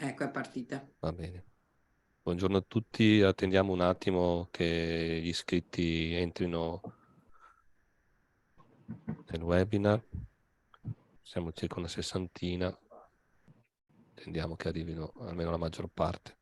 Ecco, è partita. Va bene. Buongiorno a tutti, attendiamo un attimo che gli iscritti entrino nel webinar. Siamo circa una sessantina, attendiamo che arrivino almeno la maggior parte.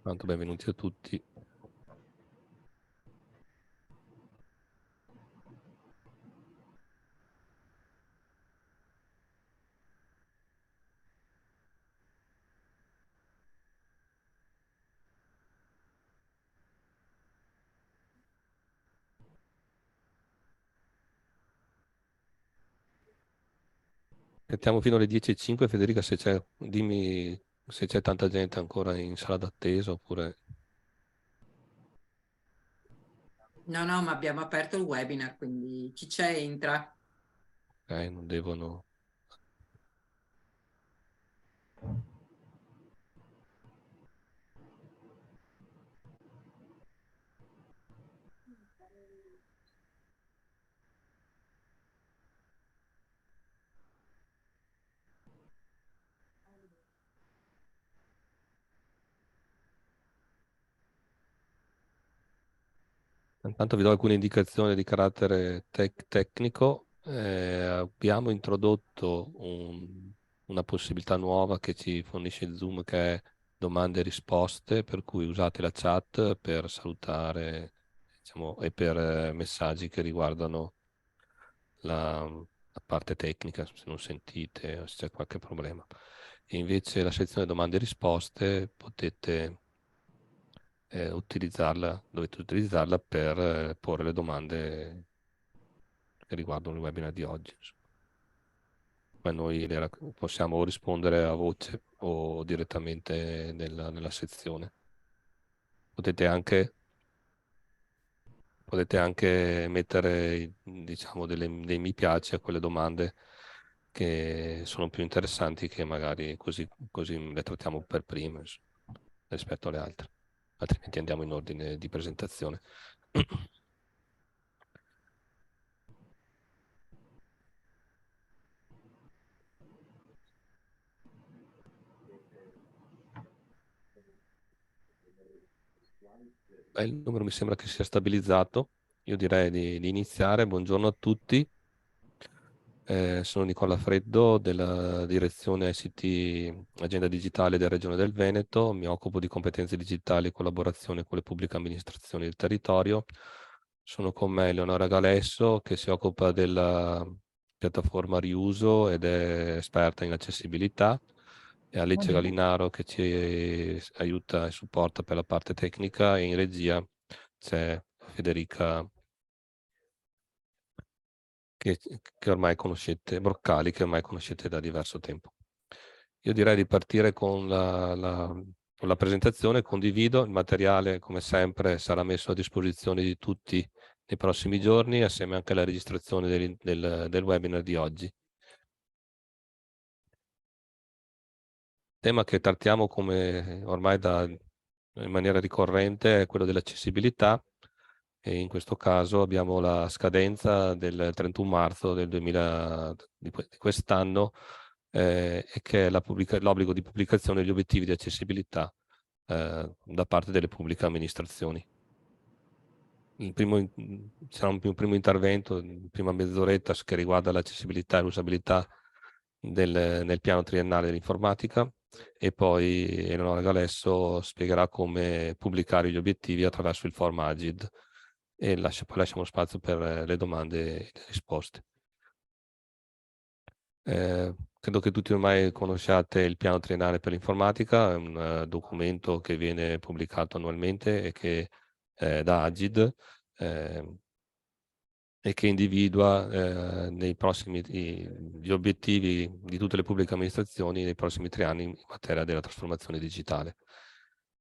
Tanto benvenuti a tutti. Aspettiamo fino alle 10:05, Federica, se c'è, dimmi se c'è tanta gente ancora in sala d'attesa oppure No, no, ma abbiamo aperto il webinar, quindi chi c'è entra. non devono. Intanto vi do alcune indicazioni di carattere tecnico. Abbiamo introdotto una possibilità nuova che ci fornisce Zoom, che è domande e risposte, per cui usate la chat per salutare, diciamo, e per messaggi che riguardano la parte tecnica, se non sentite o se c'è qualche problema. E invece la sezione domande e risposte potete dovete utilizzarla per porre le domande che riguardano il webinar di oggi. Ma noi possiamo o rispondere a voce o direttamente nella sezione. Potete anche, potete anche mettere, diciamo, dei mi piace a quelle domande che sono più interessanti, che magari così le trattiamo per prime, insomma, rispetto alle altre. Altrimenti andiamo in ordine di presentazione. Il numero mi sembra che sia stabilizzato. Io direi di iniziare. Buongiorno a tutti. Sono Nicola Freddo della direzione ICT Agenda Digitale della Regione del Veneto. Mi occupo di competenze digitali e collaborazione con le pubbliche amministrazioni del territorio. Sono con me Eleonora Galesso, che si occupa della piattaforma Riuso ed è esperta in accessibilità, e Alice Buongiorno. Galinaro, che ci aiuta e supporta per la parte tecnica, e in regia c'è Federica che ormai conoscete, Broccali, che ormai conoscete da diverso tempo. Io direi di partire con con la presentazione. Condivido il materiale, come sempre sarà messo a disposizione di tutti nei prossimi giorni, assieme anche alla registrazione del webinar di oggi. Il tema che trattiamo come ormai in maniera ricorrente è quello dell'accessibilità, e in questo caso abbiamo la scadenza del 31 marzo di quest'anno, e che è l'obbligo di pubblicazione degli obiettivi di accessibilità da parte delle pubbliche amministrazioni. Sarà un primo intervento, in prima mezz'oretta, che riguarda l'accessibilità e l'usabilità nel piano triennale dell'informatica, e poi Eleonora Galesso spiegherà come pubblicare gli obiettivi attraverso il form Agid, e poi lasciamo spazio per le domande e le risposte. Credo che tutti ormai conosciate il piano triennale per l'informatica. È un documento che viene pubblicato annualmente e che da Agid, e che individua gli obiettivi di tutte le pubbliche amministrazioni nei prossimi 3 anni in materia della trasformazione digitale.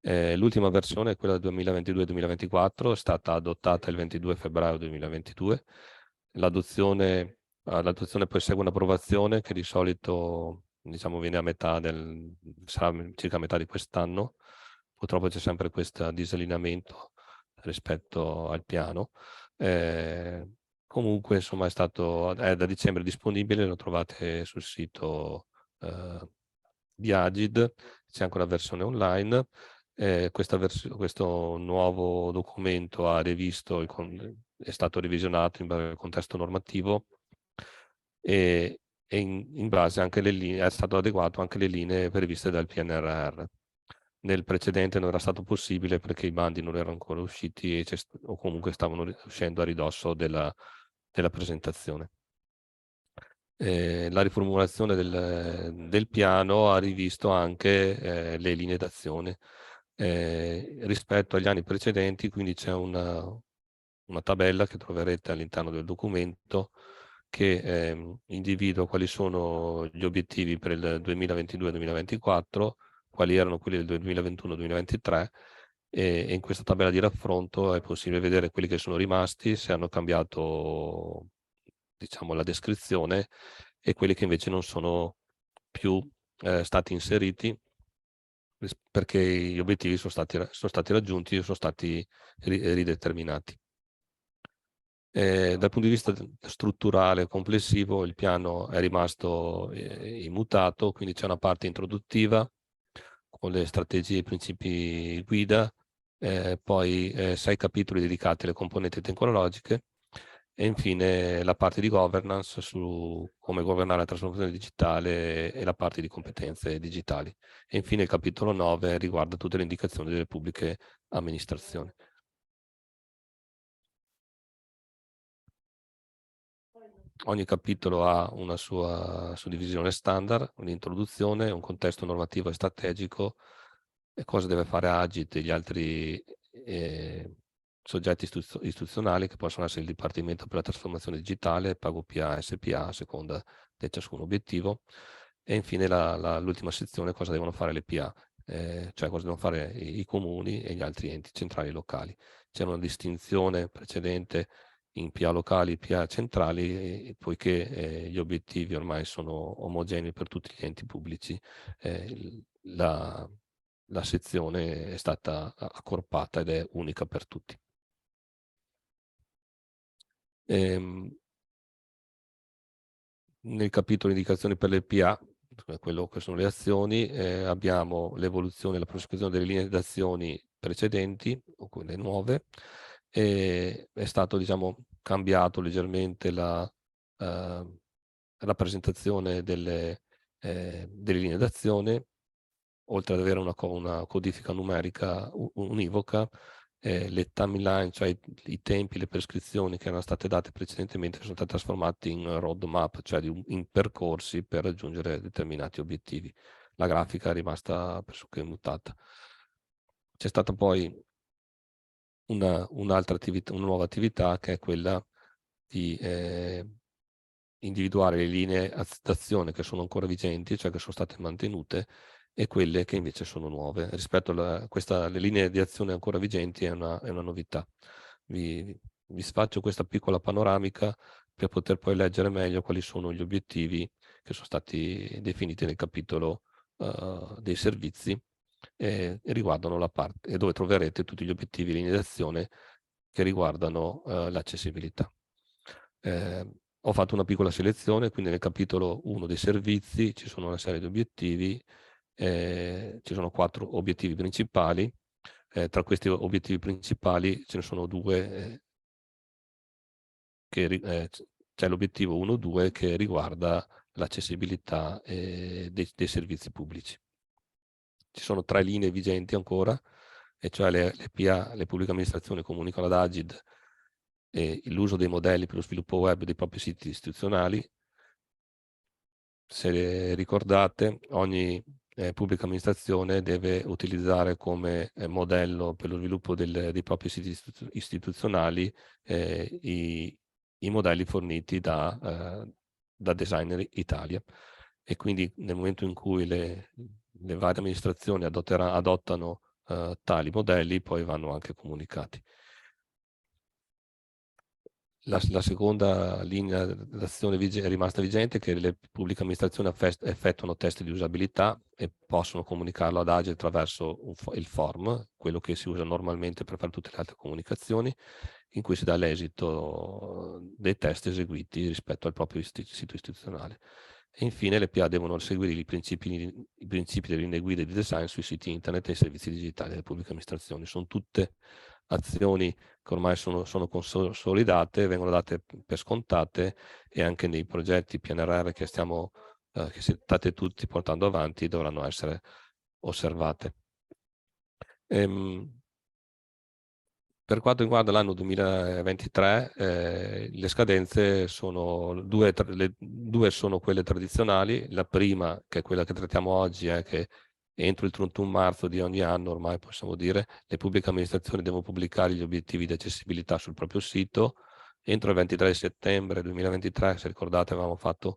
L'ultima versione, quella del 2022-2024, è stata adottata il 22 febbraio 2022. L'adozione poi segue un'approvazione che di solito, diciamo, viene sarà circa a metà di quest'anno. Purtroppo c'è sempre questo disallineamento rispetto al piano. Comunque, insomma, è da dicembre disponibile, lo trovate sul sito di Agid, c'è anche una versione online. Questo nuovo documento è stato revisionato in base al contesto normativo e in base anche alle linee, è stato adeguato anche le linee previste dal PNRR. Nel precedente non era stato possibile perché i bandi non erano ancora usciti o comunque stavano uscendo a ridosso della presentazione. La riformulazione del piano ha rivisto anche le linee d'azione rispetto agli anni precedenti, quindi c'è una tabella che troverete all'interno del documento che individua quali sono gli obiettivi per il 2022-2024, quali erano quelli del 2021-2023 e in questa tabella di raffronto è possibile vedere quelli che sono rimasti, se hanno cambiato, diciamo, la descrizione e quelli che invece non sono più stati inseriti perché gli obiettivi sono stati raggiunti e sono stati rideterminati. Dal punto di vista strutturale complessivo il piano è rimasto immutato, quindi c'è una parte introduttiva con le strategie e i principi guida, poi 6 capitoli dedicati alle componenti tecnologiche e infine la parte di governance su come governare la trasformazione digitale e la parte di competenze digitali. E infine il capitolo 9 riguarda tutte le indicazioni delle pubbliche amministrazioni. Ogni capitolo ha una sua suddivisione standard, un'introduzione, un contesto normativo e strategico, e cosa deve fare Agit e gli altri soggetti istituzionali che possono essere il Dipartimento per la Trasformazione Digitale, PagoPA, SPA, a seconda di ciascun obiettivo, e infine l'ultima sezione, cosa devono fare le PA, cioè cosa devono fare i comuni e gli altri enti centrali e locali. C'è una distinzione precedente in PA locali e PA centrali, poiché gli obiettivi ormai sono omogenei per tutti gli enti pubblici, la sezione è stata accorpata ed è unica per tutti. Nel capitolo indicazioni per le PA, quello che sono le azioni, abbiamo l'evoluzione e la prosecuzione delle linee d'azioni precedenti o quelle nuove. È stato, diciamo, cambiato leggermente la rappresentazione delle linee d'azione, oltre ad avere una codifica numerica univoca, le timeline, cioè i tempi, le prescrizioni che erano state date precedentemente sono state trasformate in roadmap, cioè in percorsi per raggiungere determinati obiettivi. La grafica è rimasta pressoché immutata. C'è stata poi un'altra attività, una nuova attività che è quella di individuare le linee d'azione che sono ancora vigenti, cioè che sono state mantenute, e quelle che invece sono nuove. Rispetto le linee di azione ancora vigenti è una novità. Vi faccio questa piccola panoramica per poter poi leggere meglio quali sono gli obiettivi che sono stati definiti nel capitolo dei servizi e riguardano la parte, e dove troverete tutti gli obiettivi e linee d'azione che riguardano l'accessibilità. Ho fatto una piccola selezione, quindi nel capitolo 1 dei servizi ci sono una serie di obiettivi, ci sono 4 obiettivi principali, tra questi obiettivi principali ce ne sono 2 c'è l'obiettivo 1-2 che riguarda l'accessibilità dei servizi pubblici. Ci sono 3 linee vigenti ancora, e cioè le PA, le pubbliche amministrazioni comunicano ad Agid l'uso dei modelli per lo sviluppo web dei propri siti istituzionali. Se ricordate, ogni pubblica amministrazione deve utilizzare come modello per lo sviluppo dei propri siti istituzionali i modelli forniti da Designer Italia. E quindi nel momento in cui le varie amministrazioni adottano tali modelli poi vanno anche comunicati. La seconda linea d'azione è rimasta vigente, che le pubbliche amministrazioni effettuano test di usabilità e possono comunicarlo ad AGI attraverso il form, quello che si usa normalmente per fare tutte le altre comunicazioni, in cui si dà l'esito dei test eseguiti rispetto al proprio sito istituzionale. E infine le PA devono seguire i principi delle linee guida di design sui siti internet e i servizi digitali delle pubbliche amministrazioni. Sono tutte azioni che ormai sono consolidate, vengono date per scontate, e anche nei progetti PNRR che state tutti portando avanti dovranno essere osservate. Per quanto riguarda l'anno 2023, le scadenze sono due sono quelle tradizionali. La prima, che è quella che trattiamo oggi, è che entro il 31 marzo di ogni anno, ormai possiamo dire, le pubbliche amministrazioni devono pubblicare gli obiettivi di accessibilità sul proprio sito. Entro il 23 settembre 2023, se ricordate, avevamo fatto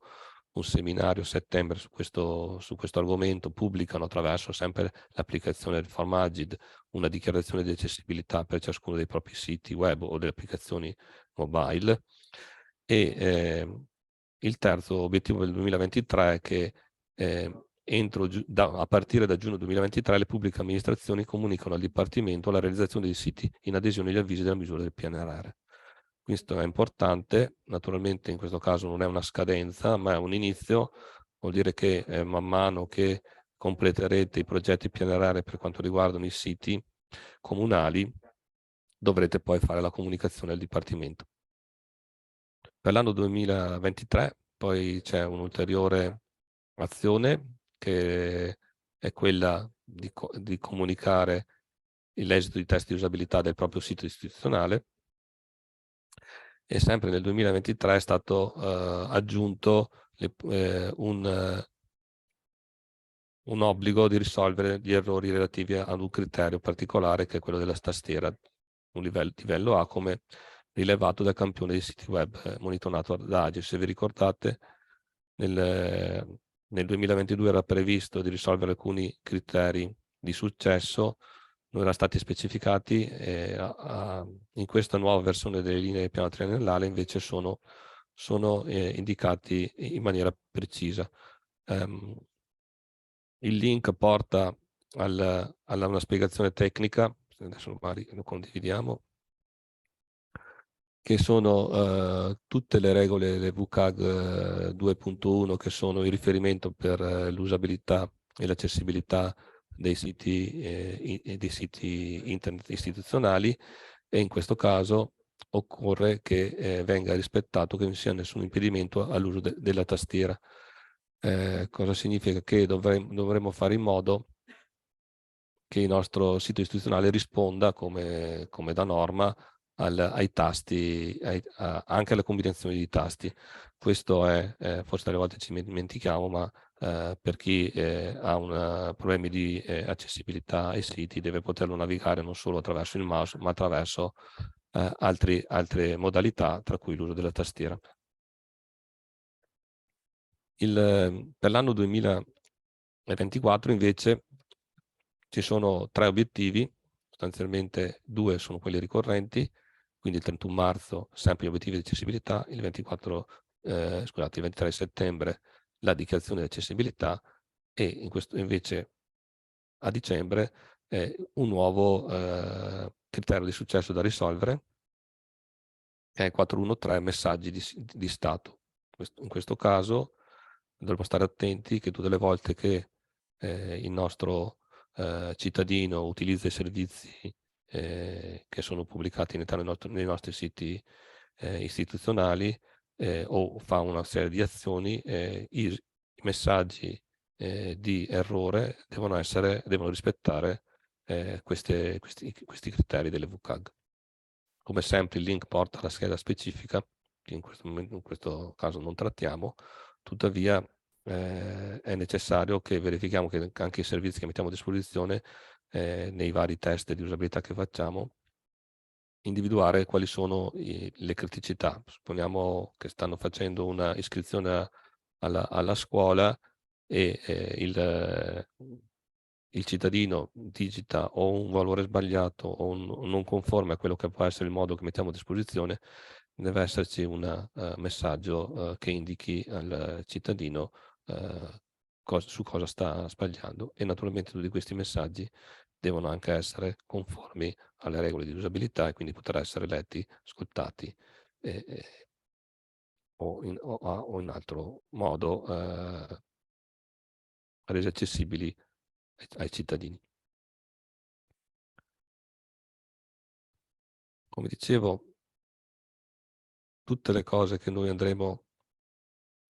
un seminario a settembre su questo argomento, pubblicano attraverso sempre l'applicazione del form Agid una dichiarazione di accessibilità per ciascuno dei propri siti web o delle applicazioni mobile. E il terzo obiettivo del 2023 è che a partire da giugno 2023 le pubbliche amministrazioni comunicano al Dipartimento la realizzazione dei siti in adesione agli avvisi della misura del PNRR. Questo è importante, naturalmente in questo caso non è una scadenza, ma è un inizio. Vuol dire che man mano che completerete i progetti PNRR per quanto riguardano i siti comunali, dovrete poi fare la comunicazione al Dipartimento. Per l'anno 2023 poi c'è un'ulteriore azione, che è quella di comunicare l'esito di test di usabilità del proprio sito istituzionale, e sempre nel 2023 è stato aggiunto un obbligo di risolvere gli errori relativi ad un criterio particolare, che è quello della tastiera, un livello A, come rilevato dal campione dei siti web monitorato da AGI. Se vi ricordate, nel 2022 era previsto di risolvere alcuni criteri di successo, non erano stati specificati, in questa nuova versione delle linee del piano triennale invece sono indicati in maniera precisa. Il link porta a una spiegazione tecnica, adesso magari lo condividiamo, che sono tutte le regole del WCAG 2.1, che sono il riferimento per l'usabilità e l'accessibilità dei siti internet istituzionali, e in questo caso occorre che venga rispettato, che non sia nessun impedimento all'uso della tastiera. Cosa significa? Che dovremmo fare in modo che il nostro sito istituzionale risponda come da norma ai tasti, anche alle combinazioni di tasti. Questo è, forse alle volte ci dimentichiamo, ma per chi ha problemi di accessibilità ai siti, deve poterlo navigare non solo attraverso il mouse, ma attraverso altre modalità, tra cui l'uso della tastiera. Per l'anno 2024 invece ci sono 3 obiettivi, sostanzialmente 2 sono quelli ricorrenti, quindi il 31 marzo sempre gli obiettivi di accessibilità, il 23 settembre la dichiarazione di accessibilità, e invece a dicembre un nuovo criterio di successo da risolvere, che è 413 messaggi di stato. In questo caso dovremmo stare attenti che tutte le volte che il nostro cittadino utilizza i servizi che sono pubblicati all'interno nei nostri siti istituzionali, o fa una serie di azioni, i messaggi di errore devono rispettare questi criteri delle WCAG. Come sempre il link porta alla scheda specifica, che in questo caso non trattiamo, tuttavia è necessario che verifichiamo che anche i servizi che mettiamo a disposizione nei vari test di usabilità che facciamo, individuare quali sono le criticità. Supponiamo che stanno facendo una iscrizione alla scuola, e il cittadino digita o un valore sbagliato o non conforme a quello che può essere il modo che mettiamo a disposizione, deve esserci un messaggio che indichi al cittadino su cosa sta sbagliando, e naturalmente tutti questi messaggi devono anche essere conformi alle regole di usabilità e quindi poter essere letti, ascoltati o in altro modo resi accessibili ai cittadini. Come dicevo, tutte le cose che noi andiamo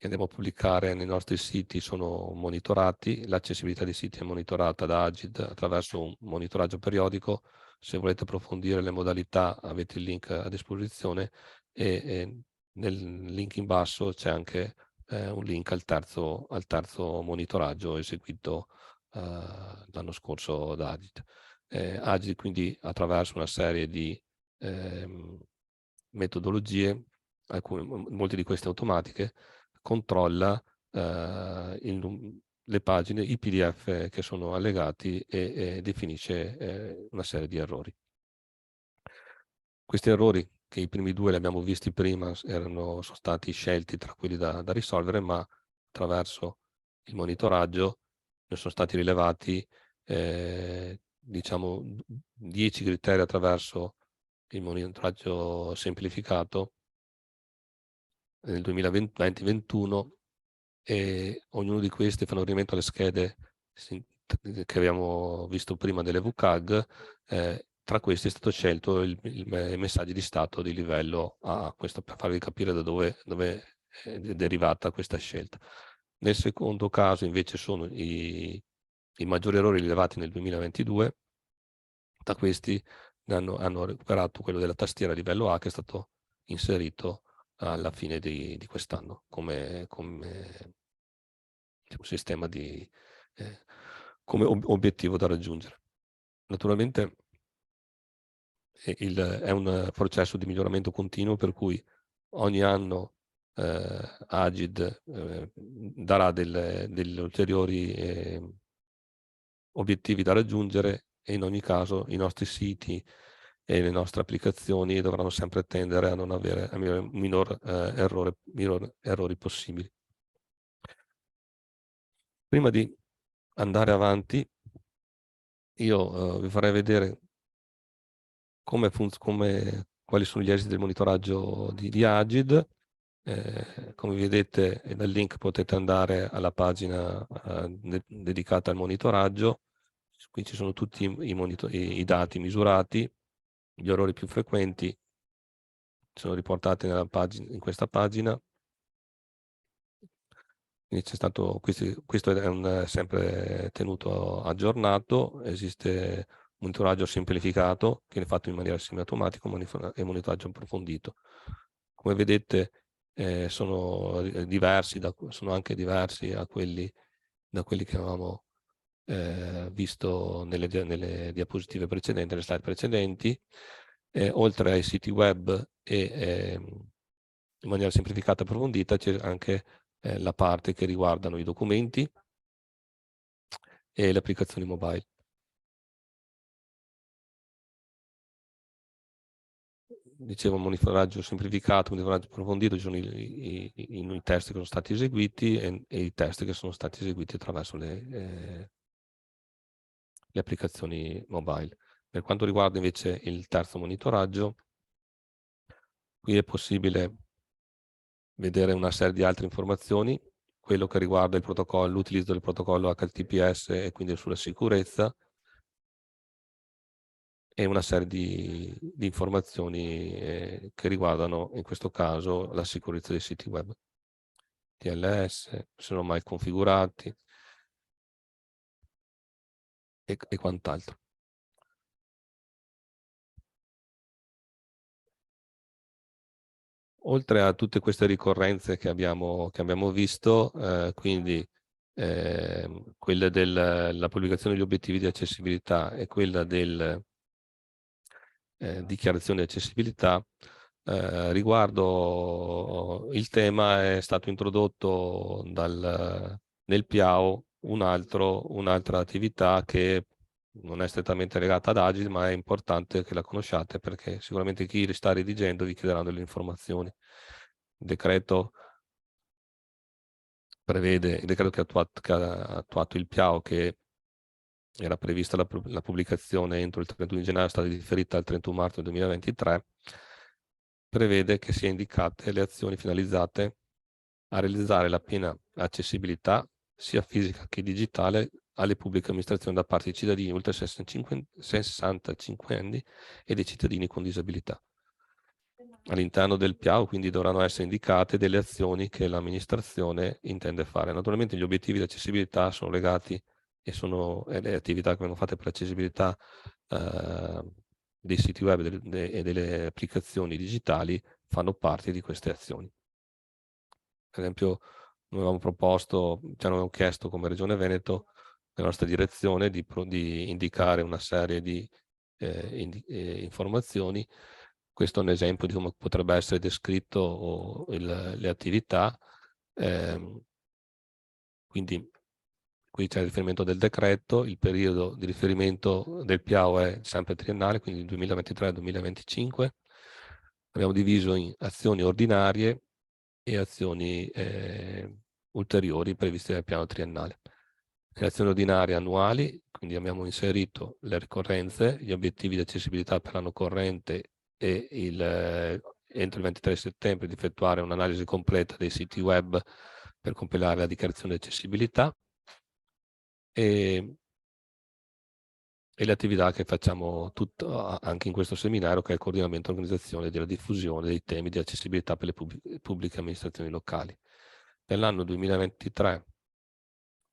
a pubblicare nei nostri siti sono monitorati. L'accessibilità dei siti è monitorata da Agid attraverso un monitoraggio periodico. Se volete approfondire le modalità avete il link a disposizione, e nel link in basso c'è anche un link al terzo monitoraggio eseguito l'anno scorso da Agid. Agid quindi, attraverso una serie di metodologie, molte di queste automatiche, controlla le pagine, i PDF che sono allegati, e definisce una serie di errori. Questi errori, che i primi due li abbiamo visti prima, sono stati scelti tra quelli da risolvere, ma attraverso il monitoraggio ne sono stati rilevati diciamo 10 criteri attraverso il monitoraggio semplificato nel 2020-2021, e ognuno di questi fa riferimento alle schede che abbiamo visto prima delle WCAG. Tra questi è stato scelto i messaggi di stato di livello A, questo per farvi capire da dove è derivata questa scelta. Nel secondo caso invece sono i maggiori errori rilevati nel 2022. Da questi hanno recuperato quello della tastiera livello A, che è stato inserito alla fine di quest'anno come sistema come obiettivo da raggiungere. Naturalmente è un processo di miglioramento continuo, per cui ogni anno Agid darà degli ulteriori obiettivi da raggiungere, e in ogni caso i nostri siti e le nostre applicazioni dovranno sempre tendere a non avere minor errori possibili. Prima di andare avanti, io vi farei vedere quali sono gli esiti del monitoraggio di Agid. Come vedete dal link potete andare alla pagina dedicata al monitoraggio. Qui ci sono tutti i dati misurati, gli errori più frequenti sono riportati in questa pagina. Quindi questo è sempre tenuto aggiornato. Esiste un monitoraggio semplificato che è fatto in maniera semiautomatica, e monitoraggio approfondito. Come vedete sono anche diversi da quelli che avevamo visto nelle diapositive precedenti, nelle slide precedenti. Oltre ai siti web in maniera semplificata e approfondita, c'è anche la parte che riguardano i documenti e le applicazioni mobile. Dicevo, monitoraggio semplificato, monitoraggio approfondito, ci sono i test che sono stati eseguiti e i test che sono stati eseguiti attraverso le applicazioni mobile. Per quanto riguarda invece il terzo monitoraggio, qui è possibile vedere una serie di altre informazioni, quello che riguarda il protocollo, l'utilizzo del protocollo HTTPS e quindi sulla sicurezza, e una serie di informazioni che riguardano in questo caso la sicurezza dei siti web, TLS, se sono mai configurati e quant'altro. Oltre a tutte queste ricorrenze che abbiamo visto, quindi quella della pubblicazione degli obiettivi di accessibilità e quella del dichiarazione di accessibilità, riguardo il tema è stato introdotto nel PIAO un'altra attività che non è strettamente legata ad Agile, ma è importante che la conosciate perché sicuramente chi sta redigendo vi chiederà delle informazioni. Il decreto prevede, il decreto che ha attuato il PIAO, che era prevista la pubblicazione entro il 31 gennaio, è stata differita al 31 marzo 2023, prevede che siano indicate le azioni finalizzate a realizzare la piena accessibilità sia fisica che digitale alle pubbliche amministrazioni da parte dei cittadini oltre 65 anni e dei cittadini con disabilità. All'interno del PIAO quindi dovranno essere indicate delle azioni che l'amministrazione intende fare. Naturalmente gli obiettivi di accessibilità sono legati e le attività che vengono fatte per l'accessibilità dei siti web e delle applicazioni digitali fanno parte di queste azioni. Per esempio, noi avevamo proposto, ci hanno chiesto come Regione Veneto, nella nostra direzione, di indicare una serie di informazioni. Questo è un esempio di come potrebbe essere descritto le attività. Quindi qui c'è il riferimento del decreto, il periodo di riferimento del PIAO è sempre triennale, quindi 2023-2025. Abbiamo diviso in azioni ordinarie e azioni ulteriori previste dal piano triennale. Le azioni ordinarie annuali, quindi abbiamo inserito le ricorrenze, gli obiettivi di accessibilità per l'anno corrente e entro il 23 settembre di effettuare un'analisi completa dei siti web per compilare la dichiarazione di accessibilità e le attività che facciamo anche in questo seminario, che è il coordinamento e organizzazione della diffusione dei temi di accessibilità per le pubbliche amministrazioni locali. Per l'anno 2023,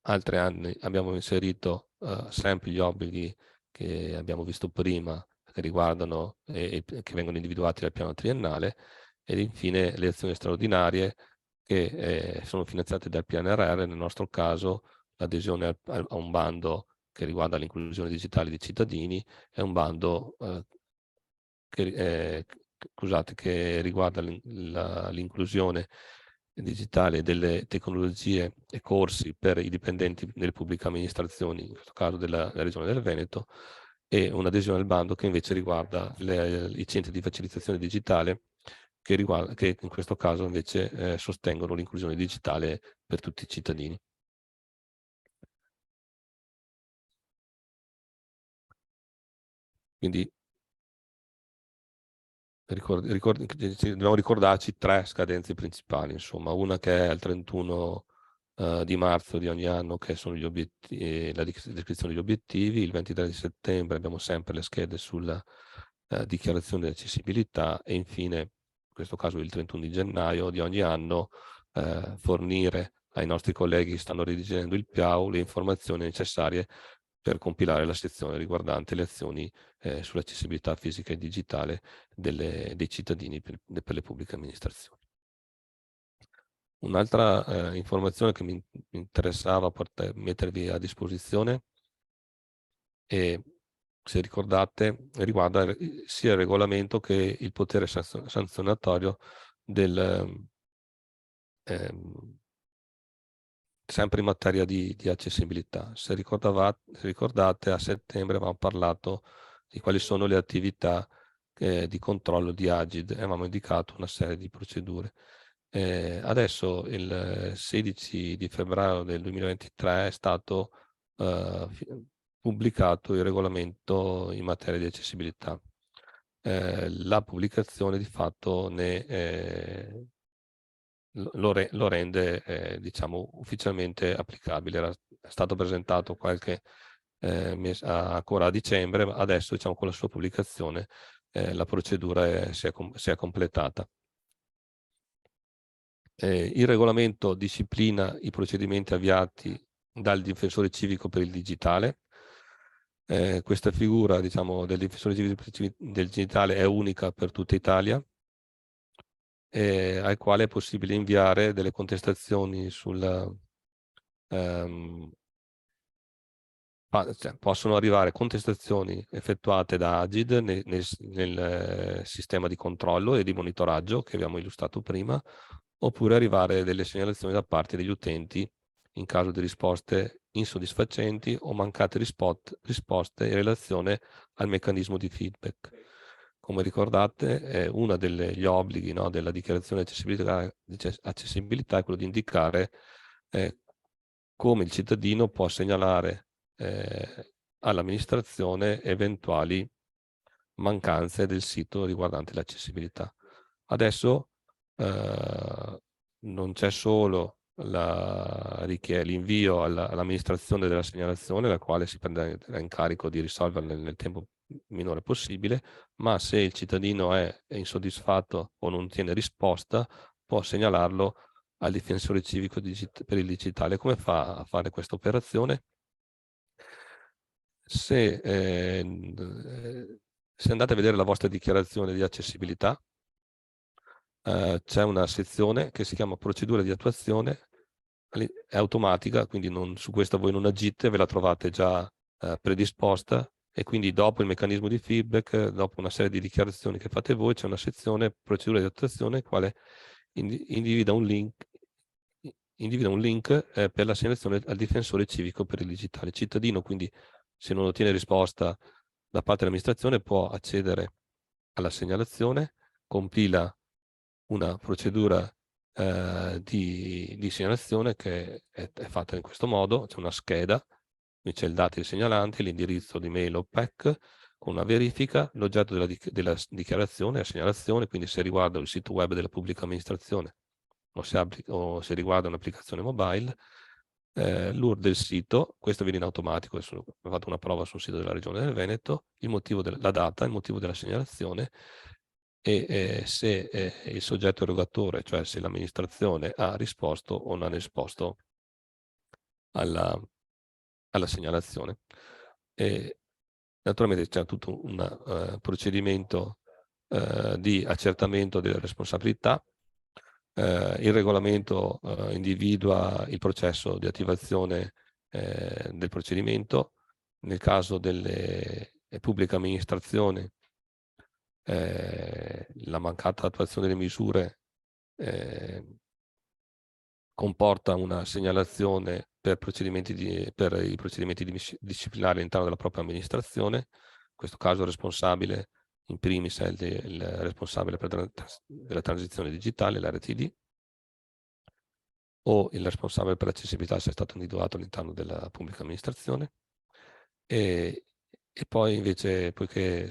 altri anni, abbiamo inserito sempre gli obblighi che abbiamo visto prima, che riguardano e che vengono individuati dal piano triennale, ed infine le azioni straordinarie che sono finanziate dal PNRR, nel nostro caso l'adesione a un bando che riguarda l'inclusione digitale dei cittadini, è un bando che riguarda l'inclusione digitale delle tecnologie e corsi per i dipendenti delle pubbliche amministrazioni, in questo caso della Regione del Veneto, e un'adesione al bando che invece riguarda i centri di facilitazione digitale che in questo caso invece sostengono l'inclusione digitale per tutti i cittadini. Quindi dobbiamo ricordarci 3 scadenze principali, insomma, una che è al 31 di marzo di ogni anno, che sono la descrizione degli obiettivi. Il 23 di settembre abbiamo sempre le schede sulla dichiarazione di accessibilità e infine, in questo caso il 31 di gennaio di ogni anno, fornire ai nostri colleghi che stanno redigendo il PIAO le informazioni necessarie per compilare la sezione riguardante le azioni sull'accessibilità fisica e digitale dei cittadini per le pubbliche amministrazioni. Un'altra informazione che mi interessava mettervi a disposizione, e se ricordate, riguarda sia il regolamento che il potere sanzionatorio sempre in materia di accessibilità. Se ricordate, a settembre avevamo parlato di quali sono le attività di controllo di Agid e avevamo indicato una serie di procedure. Adesso il 16 di febbraio del 2023 è stato pubblicato il regolamento in materia di accessibilità. La pubblicazione di fatto lo rende diciamo ufficialmente applicabile. Era stato presentato qualche ancora a dicembre, ma adesso diciamo con la sua pubblicazione la procedura si è completata. Il regolamento disciplina i procedimenti avviati dal difensore civico per il digitale. Questa figura, diciamo, del difensore civico del digitale è unica per tutta Italia, al quale è possibile inviare delle contestazioni cioè, possono arrivare contestazioni effettuate da Agid nel sistema di controllo e di monitoraggio che abbiamo illustrato prima, oppure arrivare delle segnalazioni da parte degli utenti in caso di risposte insoddisfacenti o mancate risposte in relazione al meccanismo di feedback. Come ricordate, uno degli obblighi, no, della dichiarazione di accessibilità è quello di indicare come il cittadino può segnalare all'amministrazione eventuali mancanze del sito riguardanti l'accessibilità. Adesso non c'è solo l'invio all'amministrazione della segnalazione, la quale si prenderà in carico di risolverla nel tempo minore possibile, ma se il cittadino è insoddisfatto o non ottiene risposta, può segnalarlo al difensore civico per il digitale. Come fa a fare questa operazione? Se andate a vedere la vostra dichiarazione di accessibilità, c'è una sezione che si chiama procedura di attuazione, è automatica, quindi su questa voi non agite, ve la trovate già predisposta, e quindi dopo il meccanismo di feedback, dopo una serie di dichiarazioni che fate voi, c'è una sezione procedura di attuazione quale individua un link per la segnalazione al difensore civico per il digitale. Il cittadino, quindi, se non ottiene risposta da parte dell'amministrazione, può accedere alla segnalazione, compila una procedura di segnalazione che è fatta in questo modo. C'è una scheda, qui c'è il dato del segnalante, l'indirizzo di mail o PEC, con una verifica, l'oggetto della dichiarazione, la segnalazione, quindi se riguarda il sito web della pubblica amministrazione o se riguarda un'applicazione mobile, l'URL del sito, questo viene in automatico, adesso ho fatto una prova sul sito della Regione del Veneto, la data, il motivo della segnalazione, e se il soggetto erogatore, cioè se l'amministrazione ha risposto o non ha risposto alla segnalazione. E naturalmente c'è tutto un procedimento di accertamento delle responsabilità. Il regolamento individua il processo di attivazione del procedimento. Nel caso delle pubbliche amministrazioni, la mancata attuazione delle misure comporta una segnalazione per i procedimenti disciplinari all'interno della propria amministrazione. In questo caso il responsabile in primis è il responsabile della transizione digitale, l'RTD, o il responsabile per l'accessibilità se è stato individuato all'interno della pubblica amministrazione. E poi invece, poiché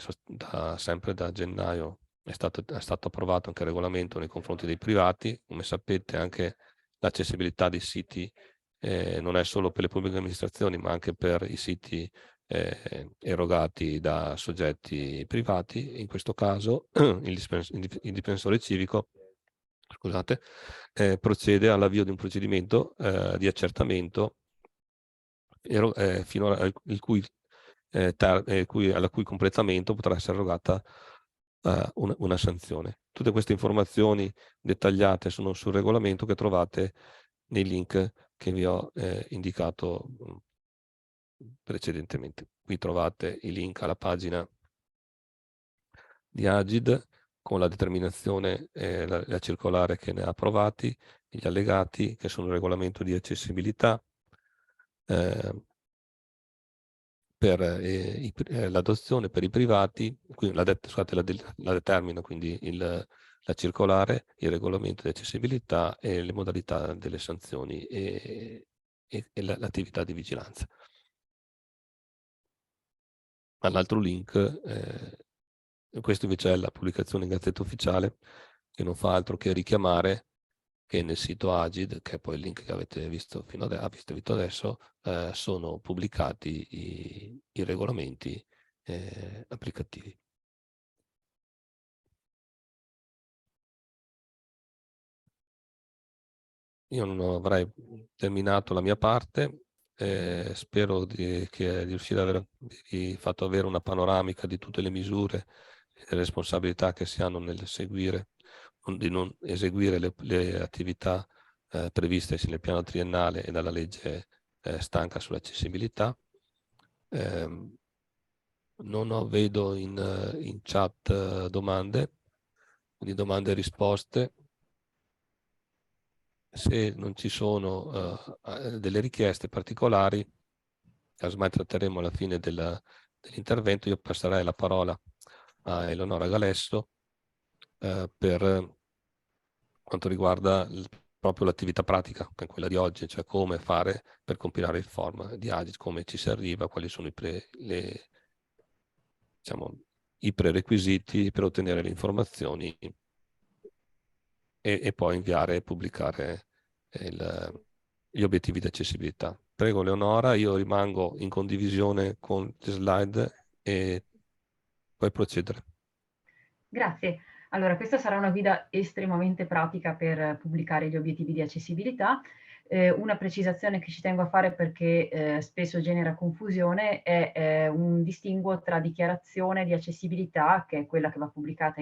sempre da gennaio è stato approvato anche il regolamento nei confronti dei privati, come sapete anche l'accessibilità dei siti non è solo per le pubbliche amministrazioni, ma anche per i siti erogati da soggetti privati. In questo caso il difensore civico, scusate, procede all'avvio di un procedimento di accertamento fino alla cui completamento potrà essere erogata una sanzione. Tutte queste informazioni dettagliate sono sul regolamento, che trovate nei link che vi ho indicato precedentemente. Qui trovate i link alla pagina di Agid con la determinazione, la circolare che ne ha approvati, gli allegati che sono il regolamento di accessibilità, per l'adozione per i privati, la determina quindi la circolare, il regolamento di accessibilità e le modalità delle sanzioni e l'attività di vigilanza. All'altro link, questo invece è la pubblicazione in Gazzetta Ufficiale, che non fa altro che richiamare che nel sito Agid, che è poi il link che avete visto adesso, sono pubblicati i regolamenti applicativi. Io non avrei terminato la mia parte, spero di riuscire ad avervi fatto avere una panoramica di tutte le misure e le responsabilità che si hanno nel di non eseguire le attività previste nel piano triennale e dalla legge stanca sull'accessibilità. Non vedo in chat domande, quindi domande e risposte. se non ci sono delle richieste particolari, casomai tratteremo alla fine dell'intervento, io passerei la parola a Eleonora Galesso per quanto riguarda proprio l'attività pratica, che è quella di oggi, cioè come fare per compilare il form di Agit, come ci si arriva, quali sono diciamo, i prerequisiti per ottenere le informazioni e poi inviare e pubblicare gli obiettivi di accessibilità. Prego Leonora, io rimango in condivisione con le slide e puoi procedere. Grazie. Allora, questa sarà una guida estremamente pratica per pubblicare gli obiettivi di accessibilità. Una precisazione che ci tengo a fare perché spesso genera confusione è un distinguo tra dichiarazione di accessibilità, che è quella che va pubblicata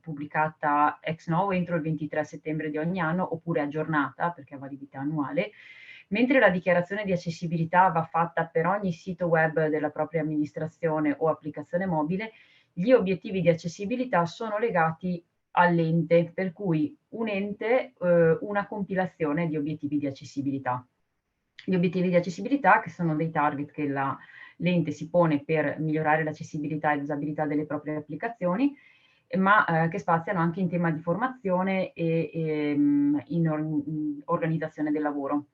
pubblicata ex novo entro il 23 settembre di ogni anno, oppure aggiornata perché ha validità annuale, mentre la dichiarazione di accessibilità va fatta per ogni sito web della propria amministrazione o applicazione mobile. Gli obiettivi di accessibilità sono legati all'ente, per cui un ente, una compilazione di obiettivi di accessibilità. Gli obiettivi di accessibilità, che sono dei target che l'ente si pone per migliorare l'accessibilità e l'usabilità delle proprie applicazioni, ma che spaziano anche in tema di formazione e in organizzazione del lavoro.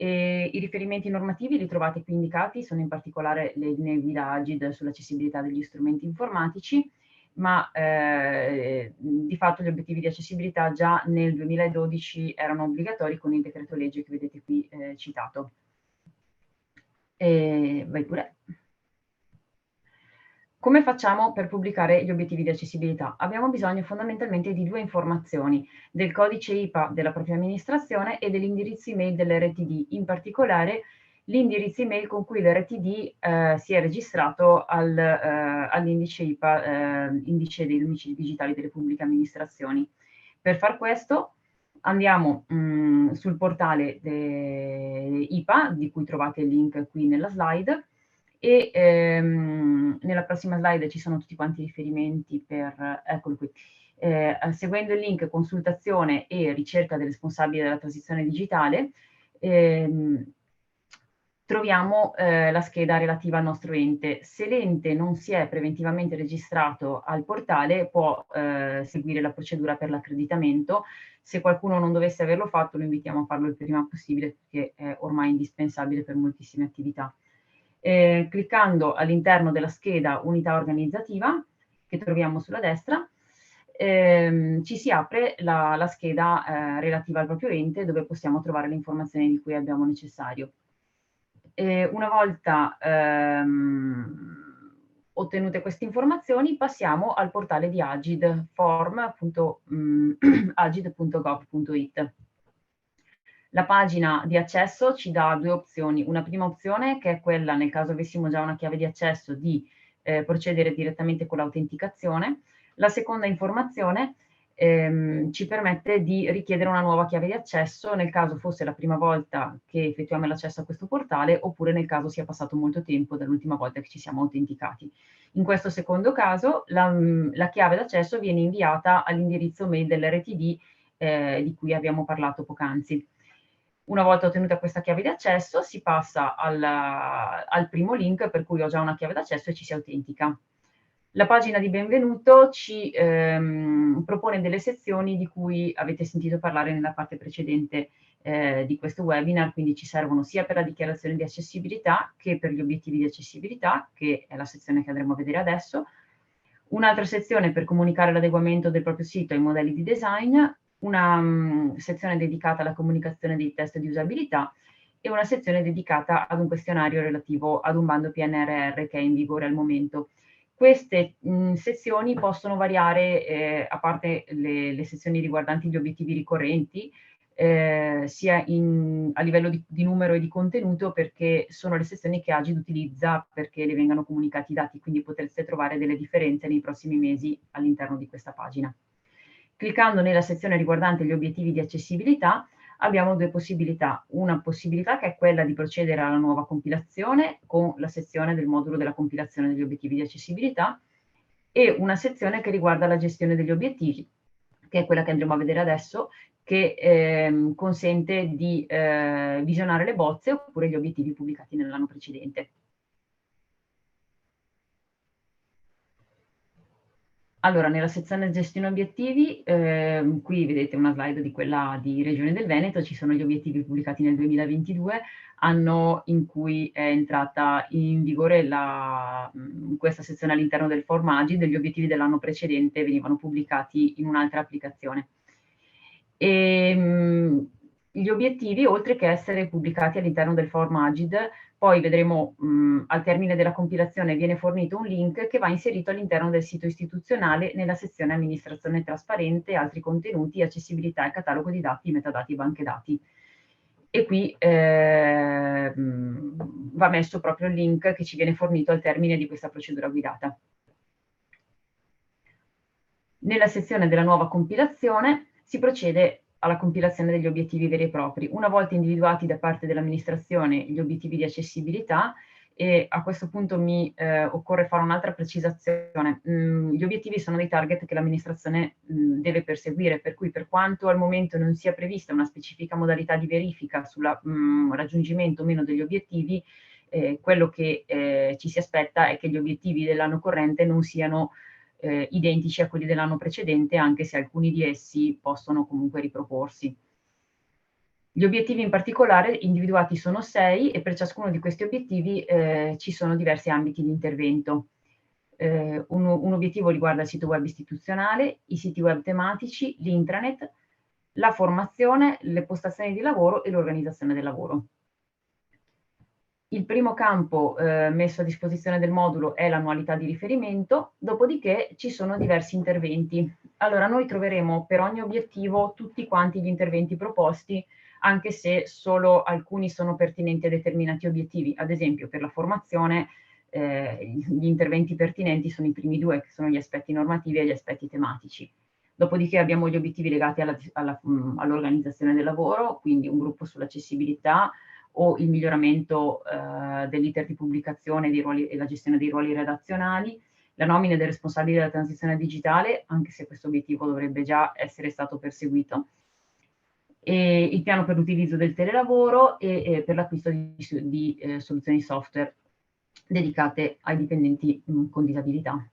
I riferimenti normativi li trovate qui indicati, sono in particolare le linee guida Agid sull'accessibilità degli strumenti informatici, ma di fatto gli obiettivi di accessibilità già nel 2012 erano obbligatori con il decreto legge che vedete qui citato. Vai pure. Come facciamo per pubblicare gli obiettivi di accessibilità? Abbiamo bisogno fondamentalmente di due informazioni: del codice IPA della propria amministrazione e dell'indirizzo email dell'RTD, in particolare l'indirizzo email con cui l'RTD si è registrato all'indice IPA, indice dei domicili digitali delle pubbliche amministrazioni. Per far questo andiamo sul portale IPA, di cui trovate il link qui nella slide, e nella prossima slide ci sono tutti quanti i riferimenti per, eccolo qui, seguendo il link consultazione e ricerca del responsabile della transizione digitale, troviamo la scheda relativa al nostro ente. Se l'ente non si è preventivamente registrato al portale, può seguire la procedura per l'accreditamento. Se qualcuno non dovesse averlo fatto, lo invitiamo a farlo il prima possibile, perché è ormai indispensabile per moltissime attività. Cliccando all'interno della scheda unità organizzativa, che troviamo sulla destra, ci si apre la scheda relativa al proprio ente, dove possiamo trovare le informazioni di cui abbiamo necessario. Una volta ottenute queste informazioni, passiamo al portale di Agid, form.agid.gov.it. La pagina di accesso ci dà due opzioni. Una prima opzione, che è quella, nel caso avessimo già una chiave di accesso, di procedere direttamente con l'autenticazione. La seconda informazione ci permette di richiedere una nuova chiave di accesso nel caso fosse la prima volta che effettuiamo l'accesso a questo portale, oppure nel caso sia passato molto tempo dall'ultima volta che ci siamo autenticati. In questo secondo caso la chiave d'accesso viene inviata all'indirizzo mail dell'RTD di cui abbiamo parlato poc'anzi. Una volta ottenuta questa chiave di accesso si passa al primo link, per cui ho già una chiave d'accesso e ci si autentica. La pagina di benvenuto ci propone delle sezioni di cui avete sentito parlare nella parte precedente di questo webinar, quindi ci servono sia per la dichiarazione di accessibilità che per gli obiettivi di accessibilità, che è la sezione che andremo a vedere adesso. Un'altra sezione per comunicare l'adeguamento del proprio sito ai modelli di design, una sezione dedicata alla comunicazione dei test di usabilità e una sezione dedicata ad un questionario relativo ad un bando PNRR che è in vigore al momento. Queste sezioni possono variare, a parte le sezioni riguardanti gli obiettivi ricorrenti, sia a livello di numero e di contenuto, perché sono le sezioni che Agid utilizza perché le vengano comunicati i dati, quindi potreste trovare delle differenze nei prossimi mesi all'interno di questa pagina. Cliccando nella sezione riguardante gli obiettivi di accessibilità abbiamo due possibilità. Una possibilità che è quella di procedere alla nuova compilazione con la sezione del modulo della compilazione degli obiettivi di accessibilità, e una sezione che riguarda la gestione degli obiettivi, che è quella che andremo a vedere adesso, che consente di visionare le bozze oppure gli obiettivi pubblicati nell'anno precedente. Allora, nella sezione gestione obiettivi, qui vedete una slide di quella di Regione del Veneto, ci sono gli obiettivi pubblicati nel 2022, anno in cui è entrata in vigore questa sezione all'interno del Form Agid. Gli obiettivi dell'anno precedente venivano pubblicati in un'altra applicazione. Gli obiettivi, oltre che essere pubblicati all'interno del Form Agid, poi vedremo al termine della compilazione viene fornito un link che va inserito all'interno del sito istituzionale nella sezione amministrazione trasparente, altri contenuti, accessibilità e catalogo di dati, metadati e banche dati. E qui va messo proprio il link che ci viene fornito al termine di questa procedura guidata. Nella sezione della nuova compilazione si procede alla compilazione degli obiettivi veri e propri. Una volta individuati da parte dell'amministrazione gli obiettivi di accessibilità, e a questo punto mi occorre fare un'altra precisazione. Gli obiettivi sono dei target che l'amministrazione deve perseguire, per cui per quanto al momento non sia prevista una specifica modalità di verifica sul raggiungimento o meno degli obiettivi, quello che ci si aspetta è che gli obiettivi dell'anno corrente non siano identici a quelli dell'anno precedente, anche se alcuni di essi possono comunque riproporsi. Gli obiettivi in particolare individuati sono 6 e per ciascuno di questi obiettivi ci sono diversi ambiti di intervento. Un obiettivo riguarda il sito web istituzionale, i siti web tematici, l'intranet, la formazione, le postazioni di lavoro e l'organizzazione del lavoro. Il primo campo messo a disposizione del modulo è l'annualità di riferimento, dopodiché ci sono diversi interventi. Allora, noi troveremo per ogni obiettivo tutti quanti gli interventi proposti, anche se solo alcuni sono pertinenti a determinati obiettivi. Ad esempio, per la formazione, gli interventi pertinenti sono i primi due, che sono gli aspetti normativi e gli aspetti tematici. Dopodiché abbiamo gli obiettivi legati all'organizzazione del lavoro, quindi un gruppo sull'accessibilità, o il miglioramento dell'iter di pubblicazione dei ruoli, e la gestione dei ruoli redazionali, la nomina dei responsabili della transizione digitale, anche se questo obiettivo dovrebbe già essere stato perseguito, e il piano per l'utilizzo del telelavoro e per l'acquisto di soluzioni software dedicate ai dipendenti con disabilità.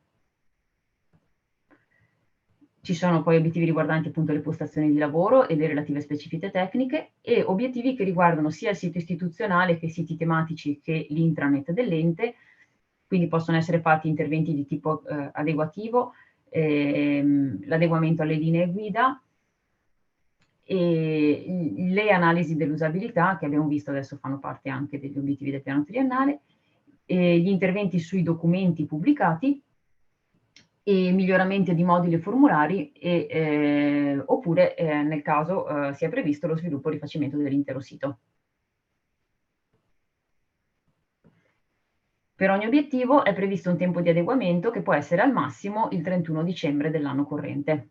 Ci sono poi obiettivi riguardanti appunto le postazioni di lavoro e le relative specifiche tecniche, e obiettivi che riguardano sia il sito istituzionale che i siti tematici che l'intranet dell'ente, quindi possono essere fatti interventi di tipo adeguativo, l'adeguamento alle linee guida, e le analisi dell'usabilità che abbiamo visto adesso fanno parte anche degli obiettivi del piano triennale, e gli interventi sui documenti pubblicati, e miglioramenti di moduli e formulari, oppure nel caso sia previsto lo sviluppo e rifacimento dell'intero sito. Per ogni obiettivo è previsto un tempo di adeguamento che può essere al massimo il 31 dicembre dell'anno corrente.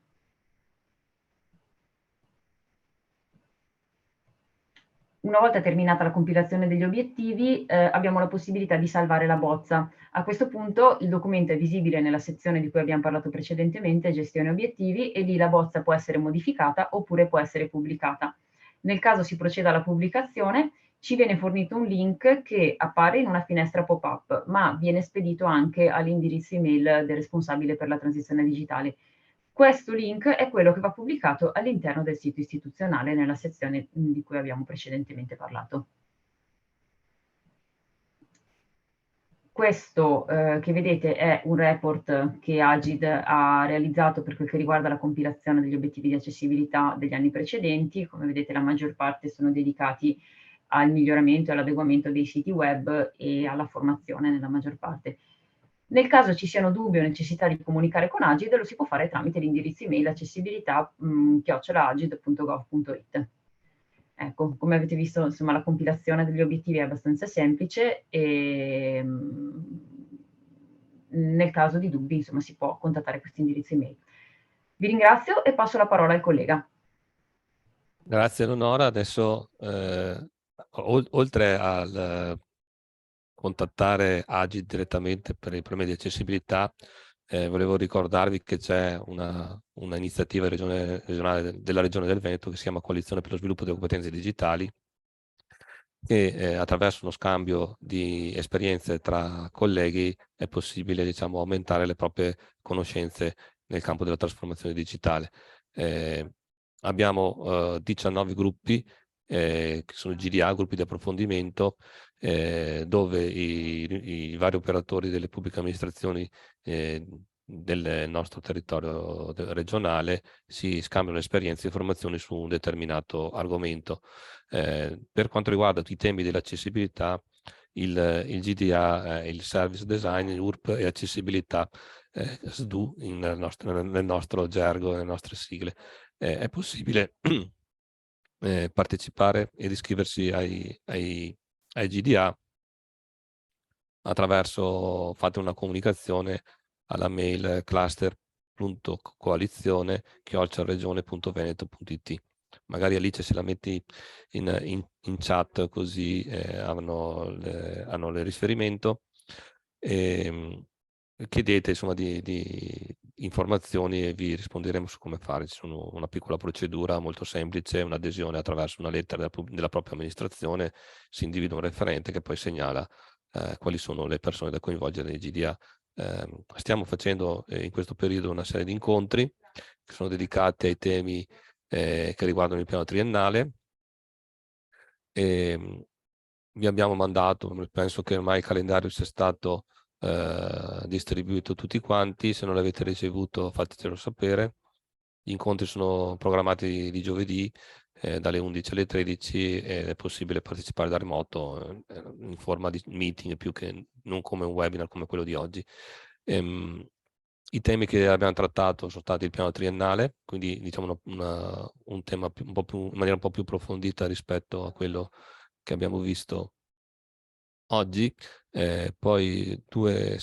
Una volta terminata la compilazione degli obiettivi, abbiamo la possibilità di salvare la bozza. A questo punto il documento è visibile nella sezione di cui abbiamo parlato precedentemente, gestione obiettivi, e lì la bozza può essere modificata oppure può essere pubblicata. Nel caso si proceda alla pubblicazione, ci viene fornito un link che appare in una finestra pop-up, ma viene spedito anche all'indirizzo email del responsabile per la transizione digitale. Questo link è quello che va pubblicato all'interno del sito istituzionale nella sezione di cui abbiamo precedentemente parlato. Questo che vedete è un report che Agid ha realizzato per quel che riguarda la compilazione degli obiettivi di accessibilità degli anni precedenti. Come vedete, la maggior parte sono dedicati al miglioramento e all'adeguamento dei siti web e alla formazione nella maggior parte. Nel caso ci siano dubbi o necessità di comunicare con Agid, lo si può fare tramite l'indirizzo email accessibilità@agid.gov.it. Ecco, come avete visto, insomma, la compilazione degli obiettivi è abbastanza semplice, e nel caso di dubbi, insomma, si può contattare questo indirizzo email. Vi ringrazio e passo la parola al collega. Grazie Eleonora. Adesso, oltre al contattare Agid direttamente per i problemi di accessibilità, volevo ricordarvi che c'è una iniziativa regionale della Regione del Veneto che si chiama Coalizione per lo sviluppo delle competenze digitali, che attraverso uno scambio di esperienze tra colleghi è possibile, diciamo, aumentare le proprie conoscenze nel campo della trasformazione digitale. Abbiamo 19 gruppi che sono GDA, gruppi di approfondimento, dove i vari operatori delle pubbliche amministrazioni del nostro territorio regionale si scambiano esperienze e informazioni su un determinato argomento. Per quanto riguarda i temi dell'accessibilità, il GDA, il Service Design, il URP e accessibilità, SDU nel nostro gergo, nelle nostre sigle. È possibile partecipare ed iscriversi ai GDA attraverso, fate una comunicazione alla mail cluster.coalizione@regione.veneto.it. Magari Alice se la metti in chat, così hanno il riferimento. Chiedete insomma di informazioni e vi risponderemo su come fare. Ci sono una piccola procedura molto semplice, un'adesione attraverso una lettera della propria amministrazione, si individua un referente che poi segnala quali sono le persone da coinvolgere nei GDA. Stiamo facendo in questo periodo una serie di incontri che sono dedicati ai temi che riguardano il piano triennale. Vi abbiamo mandato, penso che ormai il calendario sia stato distribuito a tutti quanti. Se non l'avete ricevuto fatecelo sapere. Gli incontri sono programmati di giovedì dalle 11 alle 13 ed è possibile partecipare da remoto in forma di meeting più che non come un webinar come quello di oggi. I temi che abbiamo trattato sono stati il piano triennale, quindi diciamo un tema in maniera un po' più approfondita rispetto a quello che abbiamo visto oggi. Poi due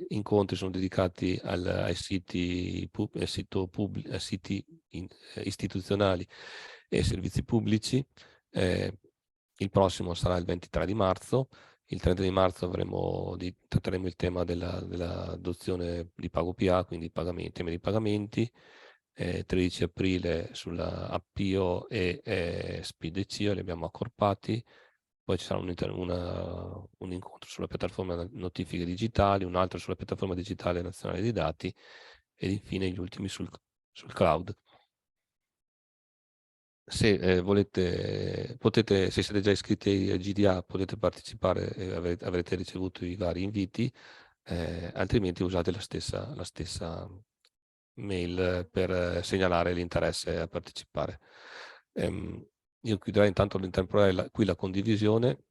incontri sono dedicati ai siti istituzionali e servizi pubblici. Il prossimo sarà il 23 di marzo. Il 30 di marzo tratteremo il tema dell'adozione di PagoPA, quindi temi di pagamenti. 13 aprile sulla Appio e SPID-CO, li abbiamo accorpati. Poi ci sarà un incontro sulla piattaforma notifiche digitali, un altro sulla piattaforma digitale nazionale dei dati ed infine gli ultimi sul cloud. Se potete, se siete già iscritti al GDA, potete partecipare e avrete ricevuto i vari inviti, altrimenti usate la stessa mail per segnalare l'interesse a partecipare. Io chiuderei intanto all'interno qui la condivisione.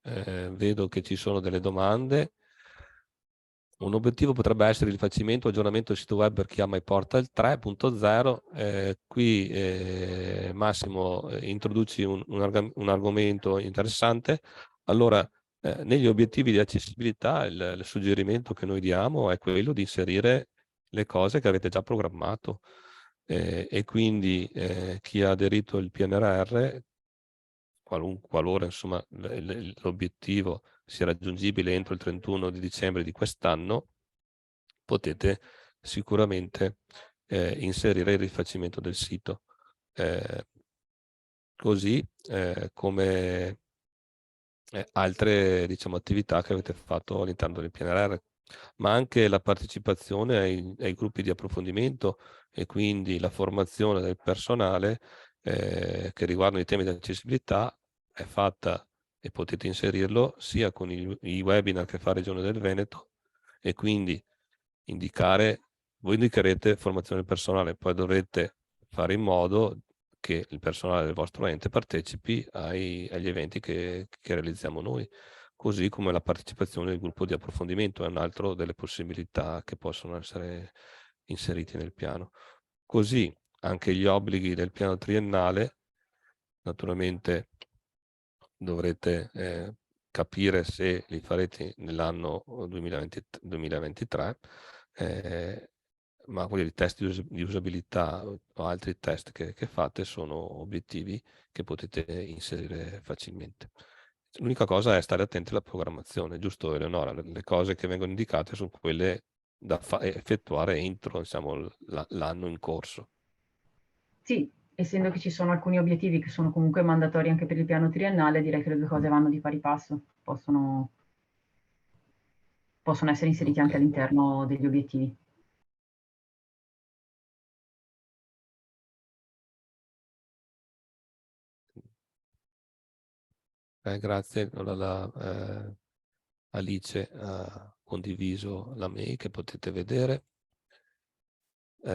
Vedo che ci sono delle domande. Un obiettivo potrebbe essere il rifacimento e aggiornamento del sito web per chi ama i Portal 3.0. Qui Massimo introduci un argomento interessante. Allora, negli obiettivi di accessibilità il suggerimento che noi diamo è quello di inserire le cose che avete già programmato e quindi chi ha aderito al PNRR, qualora insomma l'obiettivo sia raggiungibile entro il 31 di dicembre di quest'anno, potete sicuramente inserire il rifacimento del sito. Così come altre diciamo, attività che avete fatto all'interno del PNRR, ma anche la partecipazione ai gruppi di approfondimento e quindi la formazione del personale che riguardano i temi di accessibilità è fatta e potete inserirlo sia con i webinar che fa Regione del Veneto e quindi voi indicherete formazione del personale, poi dovrete fare in modo che il personale del vostro ente partecipi agli eventi che realizziamo noi, così come la partecipazione del gruppo di approfondimento è un'altra delle possibilità che possono essere inseriti nel piano. Così anche gli obblighi del piano triennale, naturalmente dovrete capire se li farete nell'anno 2023, ma quelli di test di usabilità o altri test che fate sono obiettivi che potete inserire facilmente. L'unica cosa è stare attenti alla programmazione, giusto Eleonora? Le cose che vengono indicate sono quelle da effettuare entro, diciamo, l'anno in corso. Sì, essendo che ci sono alcuni obiettivi che sono comunque mandatori anche per il piano triennale, direi che le due cose vanno di pari passo, possono essere inseriti anche Ok. all'interno degli obiettivi. Grazie. Allora, Alice ha condiviso la mail che potete vedere.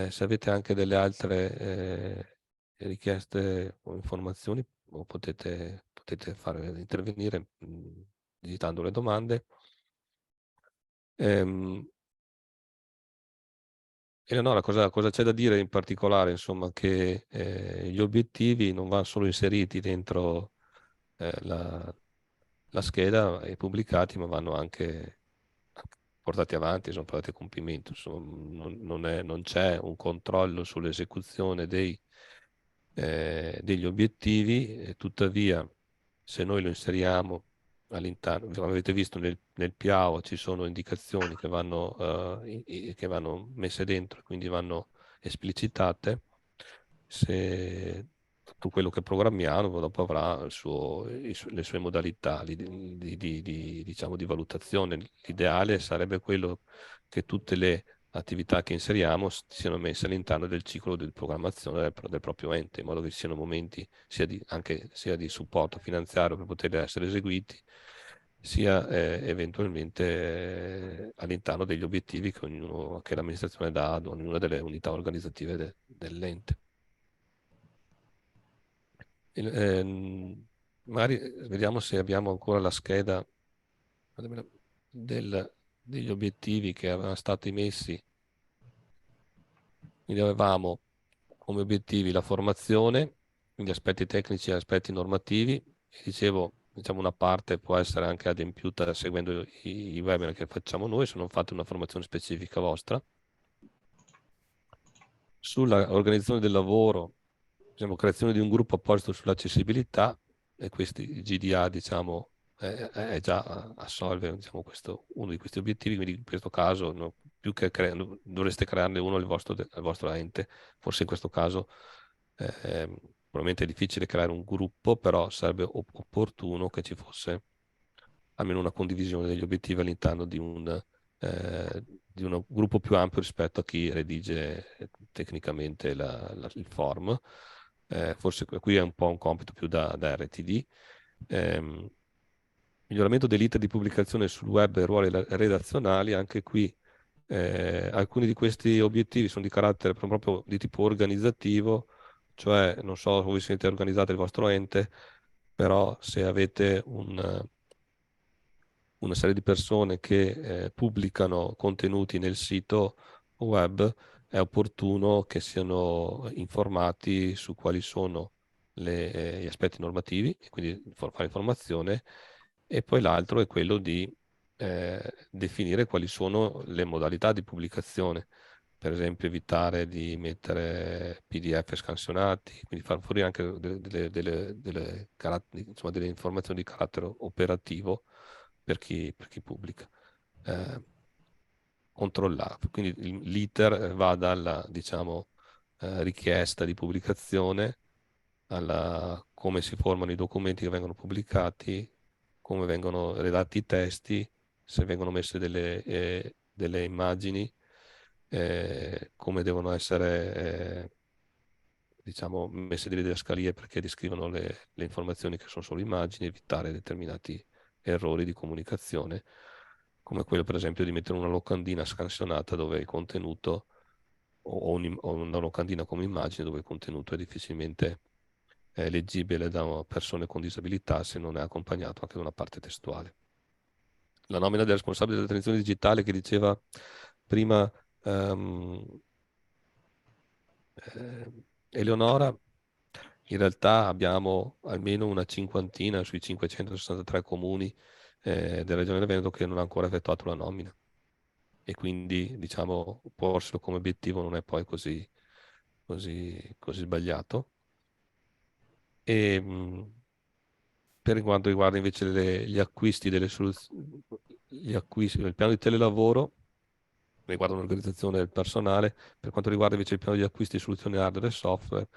Se avete anche delle altre richieste o informazioni, potete fare intervenire digitando le domande. Eleonora, cosa c'è da dire in particolare? Insomma, che gli obiettivi non vanno solo inseriti dentro la scheda e pubblicati, ma vanno anche portati avanti, sono portati a compimento. Insomma, non c'è un controllo sull'esecuzione degli obiettivi, e tuttavia, se noi lo inseriamo all'interno, come avete visto nel PIAO ci sono indicazioni che vanno messe dentro, quindi vanno esplicitate. Se tutto quello che programmiamo dopo avrà le sue modalità diciamo, di valutazione. L'ideale sarebbe quello che tutte le attività che inseriamo siano messe all'interno del ciclo di programmazione del proprio ente, in modo che ci siano momenti sia di supporto finanziario per poter essere eseguiti, sia eventualmente all'interno degli obiettivi che l'amministrazione dà ad ognuna delle unità organizzative dell'ente. Magari vediamo se abbiamo ancora la scheda degli obiettivi che erano stati messi. Quindi avevamo come obiettivi la formazione, quindi aspetti tecnici e aspetti normativi. E dicevo, diciamo, una parte può essere anche adempiuta seguendo i webinar che facciamo noi, se non fate una formazione specifica vostra. Sulla organizzazione del lavoro, diciamo, creazione di un gruppo apposito sull'accessibilità, e questi GDA, diciamo, è già assolve, diciamo, uno di questi obiettivi, quindi in questo caso più che dovreste crearne uno al vostro ente. Forse in questo caso probabilmente è difficile creare un gruppo, però sarebbe opportuno che ci fosse almeno una condivisione degli obiettivi all'interno di un gruppo più ampio rispetto a chi redige tecnicamente il form. Forse qui è un po' un compito più da RTD. Miglioramento dell'iter di pubblicazione sul web e ruoli redazionali, anche qui alcuni di questi obiettivi sono di carattere proprio di tipo organizzativo, cioè non so come siete organizzati il vostro ente, però se avete una serie di persone che pubblicano contenuti nel sito web, è opportuno che siano informati su quali sono gli aspetti normativi, e quindi fare informazione. E poi l'altro è quello di definire quali sono le modalità di pubblicazione. Per esempio, evitare di mettere PDF scansionati, quindi far fuori anche insomma, delle informazioni di carattere operativo per chi pubblica. Controllato. Quindi l'iter va dalla, diciamo, richiesta di pubblicazione alla come si formano i documenti che vengono pubblicati, come vengono redatti i testi, se vengono messe delle immagini, come devono essere diciamo, messe delle didascalie perché descrivono le informazioni che sono solo immagini, evitare determinati errori di comunicazione, come quello per esempio di mettere una locandina scansionata dove il contenuto, o una locandina come immagine dove il contenuto è difficilmente leggibile da persone con disabilità se non è accompagnato anche da una parte testuale. La nomina del responsabile della transizione digitale che diceva prima Eleonora, in realtà abbiamo almeno una cinquantina sui 563 comuni della Regione Veneto che non ha ancora effettuato la nomina, e quindi diciamo porselo come obiettivo non è poi così sbagliato. E, per quanto riguarda invece gli acquisti delle soluzioni, gli acquisti del piano di telelavoro, riguardano l'organizzazione del personale. Per quanto riguarda invece il piano di acquisti di soluzioni hardware e software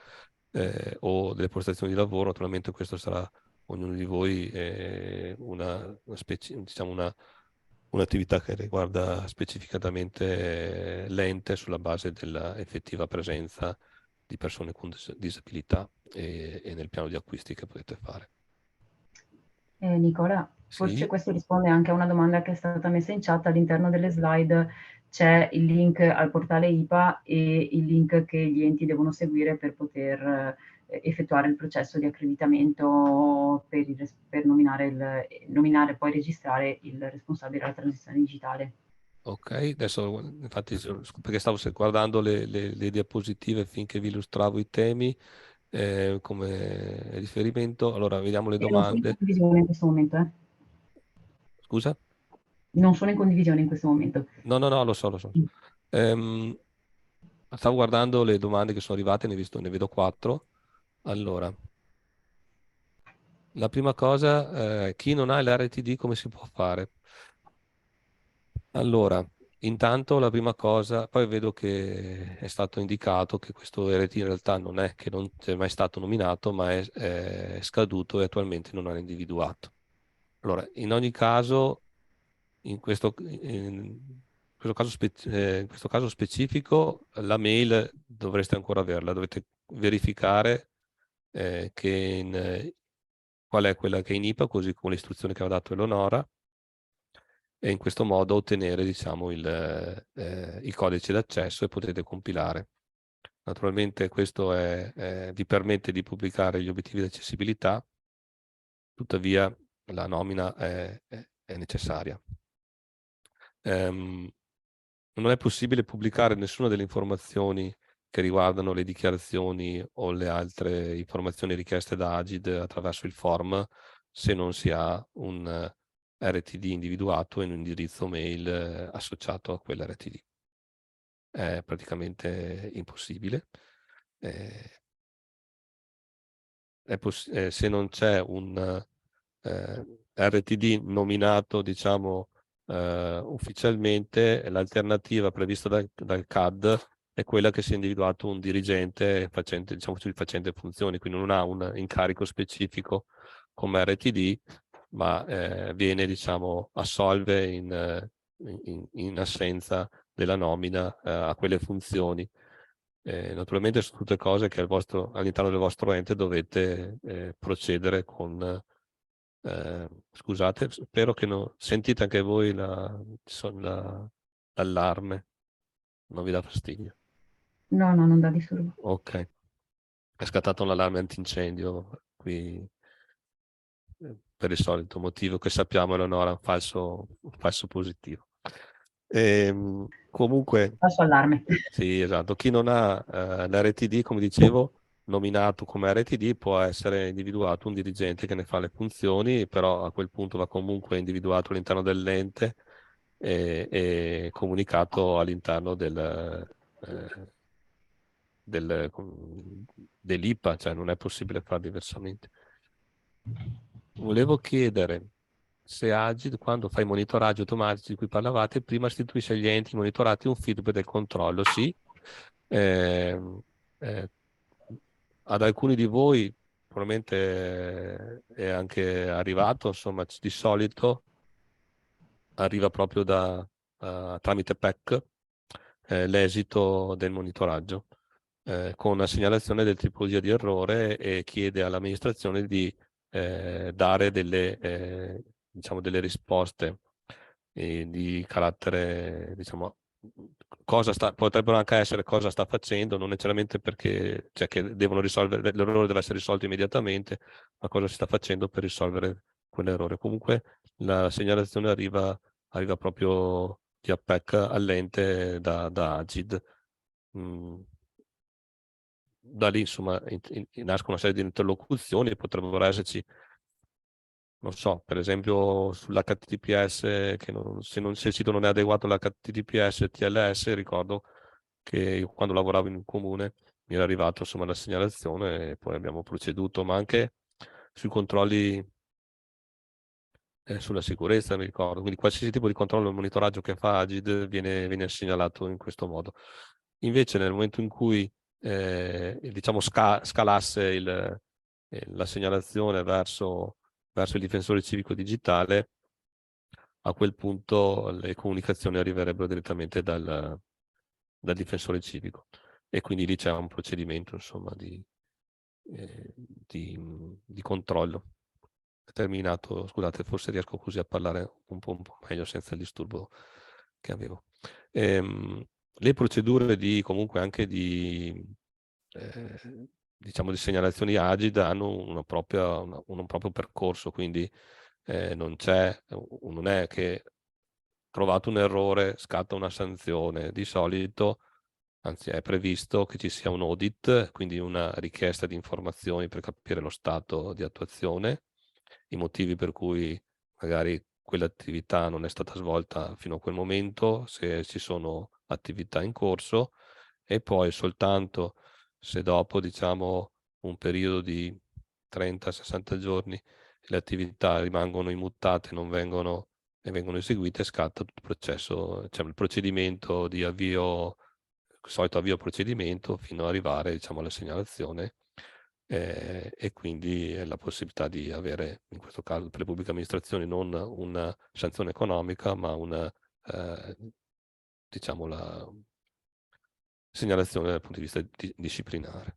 o delle prestazioni di lavoro, naturalmente questo sarà ognuno di voi diciamo un'attività che riguarda specificatamente l'ente sulla base della effettiva presenza di persone con disabilità e nel piano di acquisti che potete fare. Nicola, forse Sì, questo risponde anche a una domanda che è stata messa in chat. All'interno delle slide c'è il link al portale IPA e il link che gli enti devono seguire per poter effettuare il processo di accreditamento per nominare e poi registrare il responsabile della transizione digitale. ok, adesso infatti perché stavo guardando le diapositive finché vi illustravo i temi come riferimento. Allora, vediamo le E non sono in domande. condivisione in questo momento, Scusa? Non sono in condivisione in questo momento. No, no, no, lo so, lo so. Ehm, Stavo guardando le domande che sono arrivate, ne vedo 4. Allora, la prima cosa, chi non ha l'RTD come si può fare? Allora, intanto la prima cosa, poi vedo che è stato indicato che questo RT in realtà non è che non sia mai stato nominato, ma è scaduto e attualmente non è individuato. Allora, in ogni caso, in questo caso specifico, la mail dovreste ancora averla, dovete verificare qual è quella che è in IPA, così come l'istruzione che aveva dato Eleonora, e in questo modo ottenere, diciamo, il codice d'accesso e potete compilare. Naturalmente questo vi permette di pubblicare gli obiettivi di accessibilità, tuttavia la nomina è necessaria. Non è possibile pubblicare nessuna delle informazioni che riguardano le dichiarazioni o le altre informazioni richieste da Agid attraverso il form se non si ha un RTD individuato e un indirizzo mail associato a quell'RTD. È praticamente impossibile. Se non c'è un RTD nominato, diciamo, ufficialmente, l'alternativa prevista dal CAD è quella che sia individuato un dirigente facente, diciamo, facente funzioni, quindi non ha un incarico specifico come RTD, ma viene, diciamo, assolve in assenza della nomina a quelle funzioni. Naturalmente sono tutte cose che all'interno del vostro ente dovete procedere con... scusate, spero che sentite anche voi l'allarme, non vi dà fastidio. No, no, non dà disturbo. Ok, è scattato un allarme antincendio qui per il solito motivo che sappiamo, Eleonora, un falso positivo. Comunque, Passo allarme. sì, esatto. Chi non ha l'RTD, come dicevo, nominato come RTD, può essere individuato un dirigente che ne fa le funzioni, però a quel punto va comunque individuato all'interno dell'ente e comunicato all'interno dell'IPA, cioè non è possibile fare diversamente. Volevo chiedere se Agid, quando fa i monitoraggi automatici di cui parlavate, prima istituisce agli enti monitorati un feedback del controllo. Sì, eh, ad alcuni di voi probabilmente è anche arrivato, insomma, di solito arriva proprio tramite PEC l'esito del monitoraggio con una segnalazione del tipologia di errore e chiede all'amministrazione di dare diciamo delle risposte di carattere, diciamo, potrebbero anche essere cosa sta facendo, non necessariamente perché, cioè, che devono risolvere, l'errore deve essere risolto immediatamente, ma cosa si sta facendo per risolvere quell'errore. Comunque la segnalazione arriva proprio via PEC all'ente da Agid. Da lì, insomma, nascono una serie di interlocuzioni e potrebbero esserci, non so, per esempio sull'HTTPS, se il sito non è adeguato all'HTTPS e TLS, ricordo che quando lavoravo in un comune mi era arrivato, insomma, la segnalazione e poi abbiamo proceduto, ma anche sui controlli sulla sicurezza, mi ricordo. Quindi qualsiasi tipo di controllo e monitoraggio che fa Agid viene segnalato in questo modo. Invece nel momento in cui diciamo scalasse la segnalazione verso il difensore civico digitale, a quel punto le comunicazioni arriverebbero direttamente dal difensore civico, e quindi lì c'è un procedimento, insomma, di controllo terminato. Scusate, forse riesco così a parlare un po' meglio senza il disturbo che avevo. Le procedure comunque anche diciamo di segnalazioni Agid hanno un proprio percorso, quindi non è che trovato un errore scatta una sanzione. Di solito, anzi è previsto che ci sia un audit, quindi una richiesta di informazioni per capire lo stato di attuazione, i motivi per cui magari quell'attività non è stata svolta fino a quel momento, se ci sono attività in corso, e poi soltanto se dopo, diciamo, un periodo di 30-60 giorni le attività rimangono immutate, non vengono eseguite, scatta tutto il processo, cioè il procedimento di solito avvio procedimento fino ad arrivare, diciamo, alla segnalazione, e quindi la possibilità di avere, in questo caso per le pubbliche amministrazioni, non una sanzione economica, ma diciamo la segnalazione dal punto di vista disciplinare.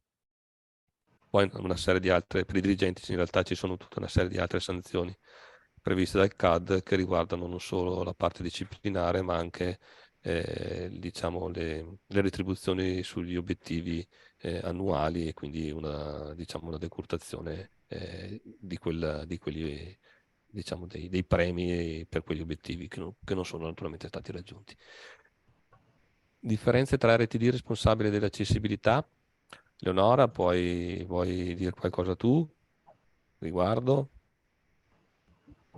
Poi una serie di altre, per i dirigenti in realtà ci sono tutta una serie di altre sanzioni previste dal CAD che riguardano non solo la parte disciplinare, ma anche diciamo le retribuzioni sugli obiettivi annuali, e quindi diciamo una decurtazione di quelli, diciamo, dei premi per quegli obiettivi che non sono naturalmente stati raggiunti. Differenze tra RTD responsabile dell'accessibilità. Leonora, vuoi dire qualcosa tu riguardo?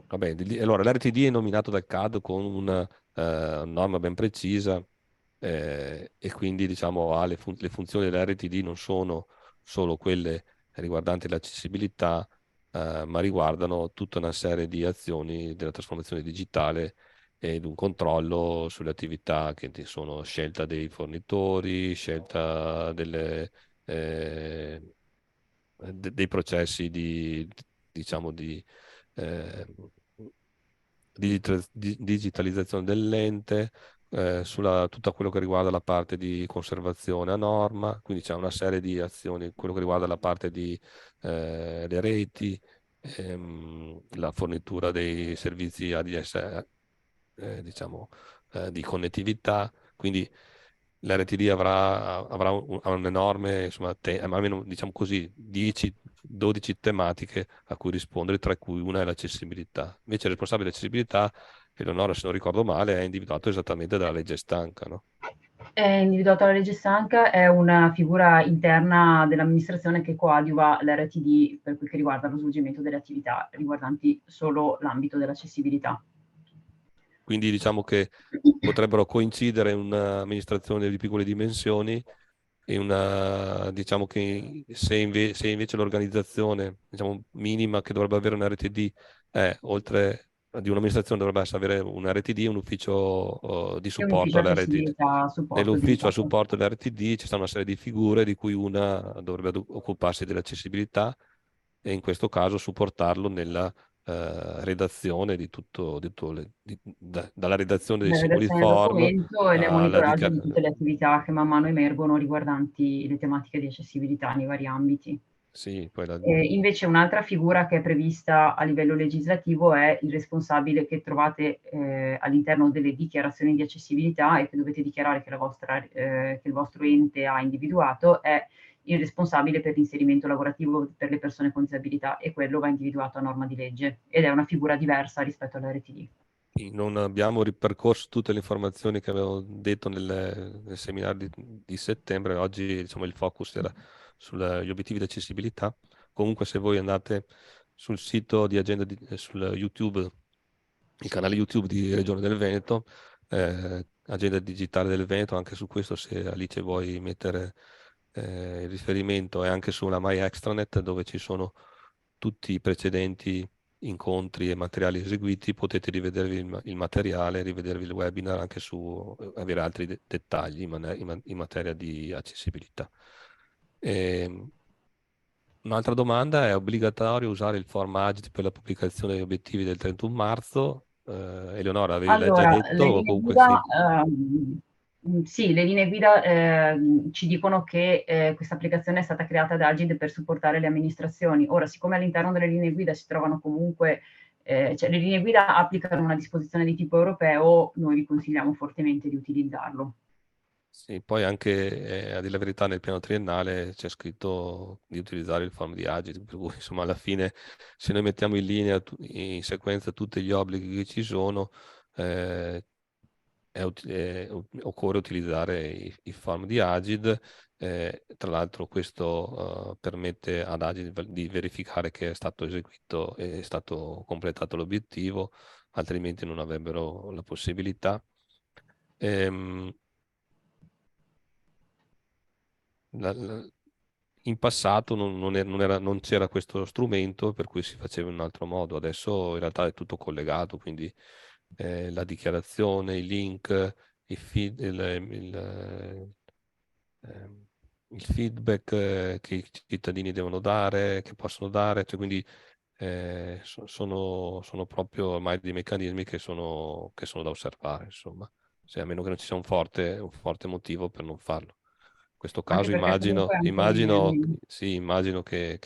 Vabbè, allora l'RTD è nominato dal CAD con una norma ben precisa, e quindi, diciamo, le funzioni dell'RTD non sono solo quelle riguardanti l'accessibilità, ma riguardano tutta una serie di azioni della trasformazione digitale ed un controllo sulle attività che sono scelta dei fornitori, scelta dei processi diciamo, eh, digitalizzazione dell'ente, sulla tutto quello che riguarda la parte di conservazione a norma, quindi c'è una serie di azioni, quello che riguarda la parte di le reti, la fornitura dei servizi ADSL, diciamo, di connettività, quindi l'RTD ha un'enorme, insomma, almeno, diciamo così, 10-12 tematiche a cui rispondere, tra cui una è l'accessibilità. Invece il responsabile dell'accessibilità, Eleonora, se non ricordo male, è individuato esattamente dalla legge stanca, no? È individuata la legge stanca, è una figura interna dell'amministrazione che coadiuva l'RTD per quel che riguarda lo svolgimento delle attività riguardanti solo l'ambito dell'accessibilità. Quindi diciamo che potrebbero coincidere un'amministrazione di piccole dimensioni e diciamo che se invece l'organizzazione, diciamo, minima che dovrebbe avere un RTD è, oltre di un'amministrazione, dovrebbe avere un RTD, un ufficio di È un supporto ufficio all'RTD. accessibilità, supporto Nell'ufficio a dedicato. supporto dell'RTD ci sta una serie di figure, di cui una dovrebbe occuparsi dell'accessibilità, e in questo caso supportarlo nella redazione dalla redazione dei La singoli redazione del form documento e nel alla monitoraggio di tutte le attività che man mano emergono riguardanti le tematiche di accessibilità nei vari ambiti. sì, poi Invece un'altra figura che è prevista a livello legislativo è il responsabile che trovate all'interno delle dichiarazioni di accessibilità e che dovete dichiarare che il vostro ente ha individuato, è il responsabile per l'inserimento lavorativo per le persone con disabilità, e quello va individuato a norma di legge ed è una figura diversa rispetto all'RTD. non abbiamo ripercorso tutte le informazioni che avevo detto nel seminario di settembre. Oggi, diciamo, il focus era sugli obiettivi di accessibilità. Comunque, se voi andate sul sito di Agenda, sul YouTube, il canale YouTube di Regione del Veneto, Agenda Digitale del Veneto, anche su questo, se Alice vuoi mettere il riferimento, è anche sulla My Extranet, dove ci sono tutti i precedenti incontri e materiali eseguiti, potete rivedervi il materiale, rivedervi il webinar anche su avere altri dettagli in materia di accessibilità. Un'altra domanda: è obbligatorio usare il form AGID per la pubblicazione degli obiettivi del 31 marzo? Eleonora, avevi già Allora, detto le o linee comunque guida, sì? sì, le linee guida ci dicono che questa applicazione è stata creata da Agid per supportare le amministrazioni. Ora, siccome all'interno delle linee guida si trovano comunque, cioè le linee guida applicano una disposizione di tipo europeo, noi vi consigliamo fortemente di utilizzarlo. Sì, poi anche, a dire la verità, nel piano triennale c'è scritto di utilizzare il form di Agid, per cui insomma alla fine se noi mettiamo in linea, in sequenza tutti gli obblighi che ci sono, eh, occorre utilizzare i form di Agid. Tra l'altro questo permette ad Agid di verificare che è stato eseguito e è stato completato l'obiettivo, altrimenti non avrebbero la possibilità. In passato non c'era questo strumento, per cui si faceva in un altro modo. Adesso in realtà è tutto collegato, quindi la dichiarazione, i link, ehm, il feedback che i cittadini devono dare, che possono dare, cioè quindi sono proprio ormai dei meccanismi che sono da osservare, insomma, a meno che non ci sia un forte motivo per non farlo. In questo Anche caso perché comunque immagino che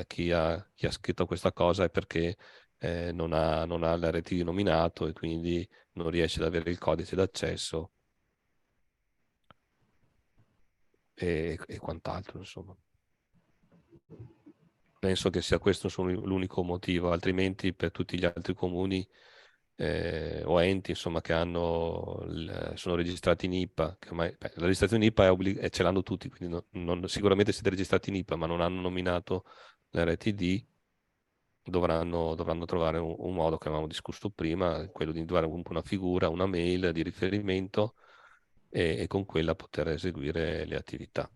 chi ha scritto questa cosa è perché non ha l'RT nominato e quindi non riesce ad avere il codice d'accesso e quant'altro, insomma. Penso che sia questo l'unico motivo, altrimenti per tutti gli altri comuni o enti insomma, che sono registrati in IPA, che ormai, la registrazione in IPA ce l'hanno tutti, quindi sicuramente siete registrati in IPA, ma non hanno nominato l'RTD, dovranno trovare un modo che avevamo discusso prima, quello di individuare comunque una figura, una mail di riferimento e con quella poter eseguire le attività.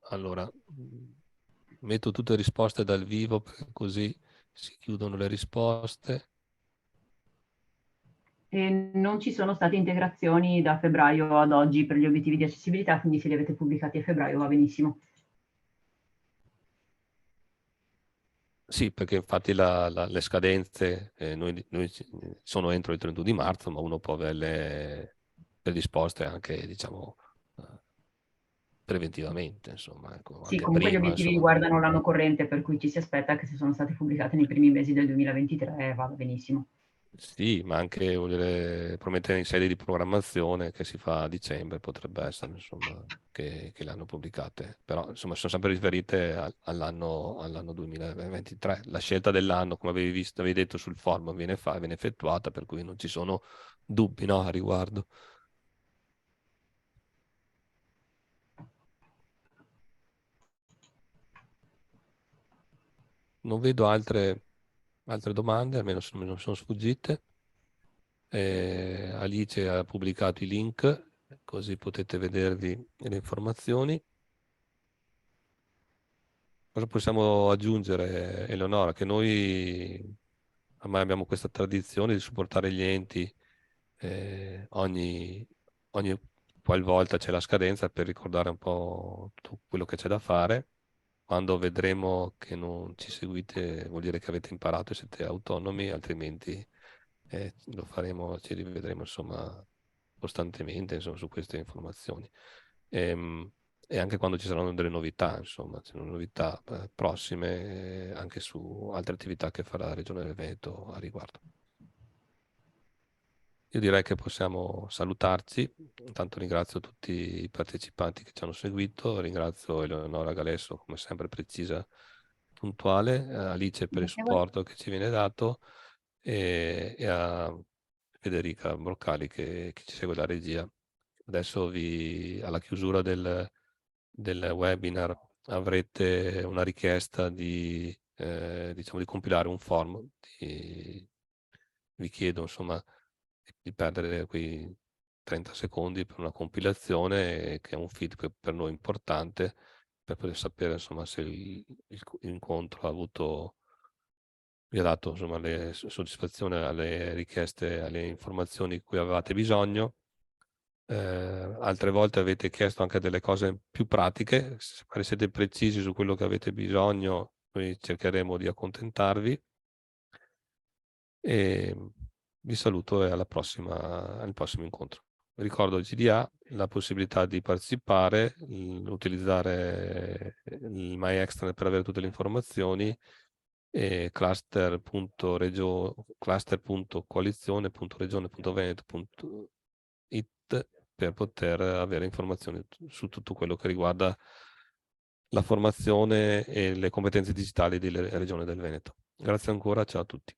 Allora, metto tutte le risposte dal vivo perché così si chiudono le risposte. E non ci sono state integrazioni da febbraio ad oggi per gli obiettivi di accessibilità, quindi se li avete pubblicati a febbraio va benissimo. Sì, perché infatti le scadenze sono entro il 31 di marzo, ma uno può averle predisposte anche, diciamo, preventivamente, insomma, ecco, Sì, anche comunque gli prima, obiettivi insomma. riguardano l'anno corrente, per cui ci si aspetta che se sono state pubblicate nei primi mesi del 2023 vada benissimo. Sì, ma anche voglio dire, promettere in sede di programmazione che si fa a dicembre potrebbe essere, insomma, che le hanno pubblicate. Però, insomma, sono sempre riferite all'anno 2023. La scelta dell'anno, come avevi detto sul forum, viene effettuata, per cui non ci sono dubbi, no, a riguardo. Non vedo altre domande, almeno non sono sfuggite. Alice ha pubblicato i link, così potete vedervi le informazioni. Cosa possiamo aggiungere, Eleonora? Che noi ormai abbiamo questa tradizione di supportare gli enti ogni qualvolta c'è la scadenza per ricordare un po' tutto quello che c'è da fare. Quando vedremo che non ci seguite, vuol dire che avete imparato e siete autonomi, altrimenti lo faremo, ci rivedremo insomma costantemente insomma, su queste informazioni. E anche quando ci saranno delle novità, insomma, ci saranno novità prossime anche su altre attività che farà la Regione Veneto a riguardo. Io direi che possiamo salutarci. Intanto ringrazio tutti i partecipanti che ci hanno seguito, ringrazio Eleonora Galesso, come sempre precisa e puntuale, Alice per il Grazie a voi. supporto che ci viene dato e a Federica Broccali che ci segue la regia. Adesso alla chiusura del webinar avrete una richiesta diciamo, di compilare un form. Vi chiedo insomma di perdere quei 30 secondi per una compilazione, che è un feedback per noi importante per poter sapere insomma se l'incontro vi ha dato insomma soddisfazione alle richieste, alle informazioni di cui avevate bisogno. Altre volte avete chiesto anche delle cose più pratiche, se magari siete precisi su quello che avete bisogno, noi cercheremo di accontentarvi. E vi saluto e al prossimo incontro. Ricordo GDA, la possibilità di partecipare, utilizzare il MyExtranet per avere tutte le informazioni, e cluster.coalizione.regione.veneto.it per poter avere informazioni su tutto quello che riguarda la formazione e le competenze digitali della Regione del Veneto. Grazie ancora, ciao a tutti.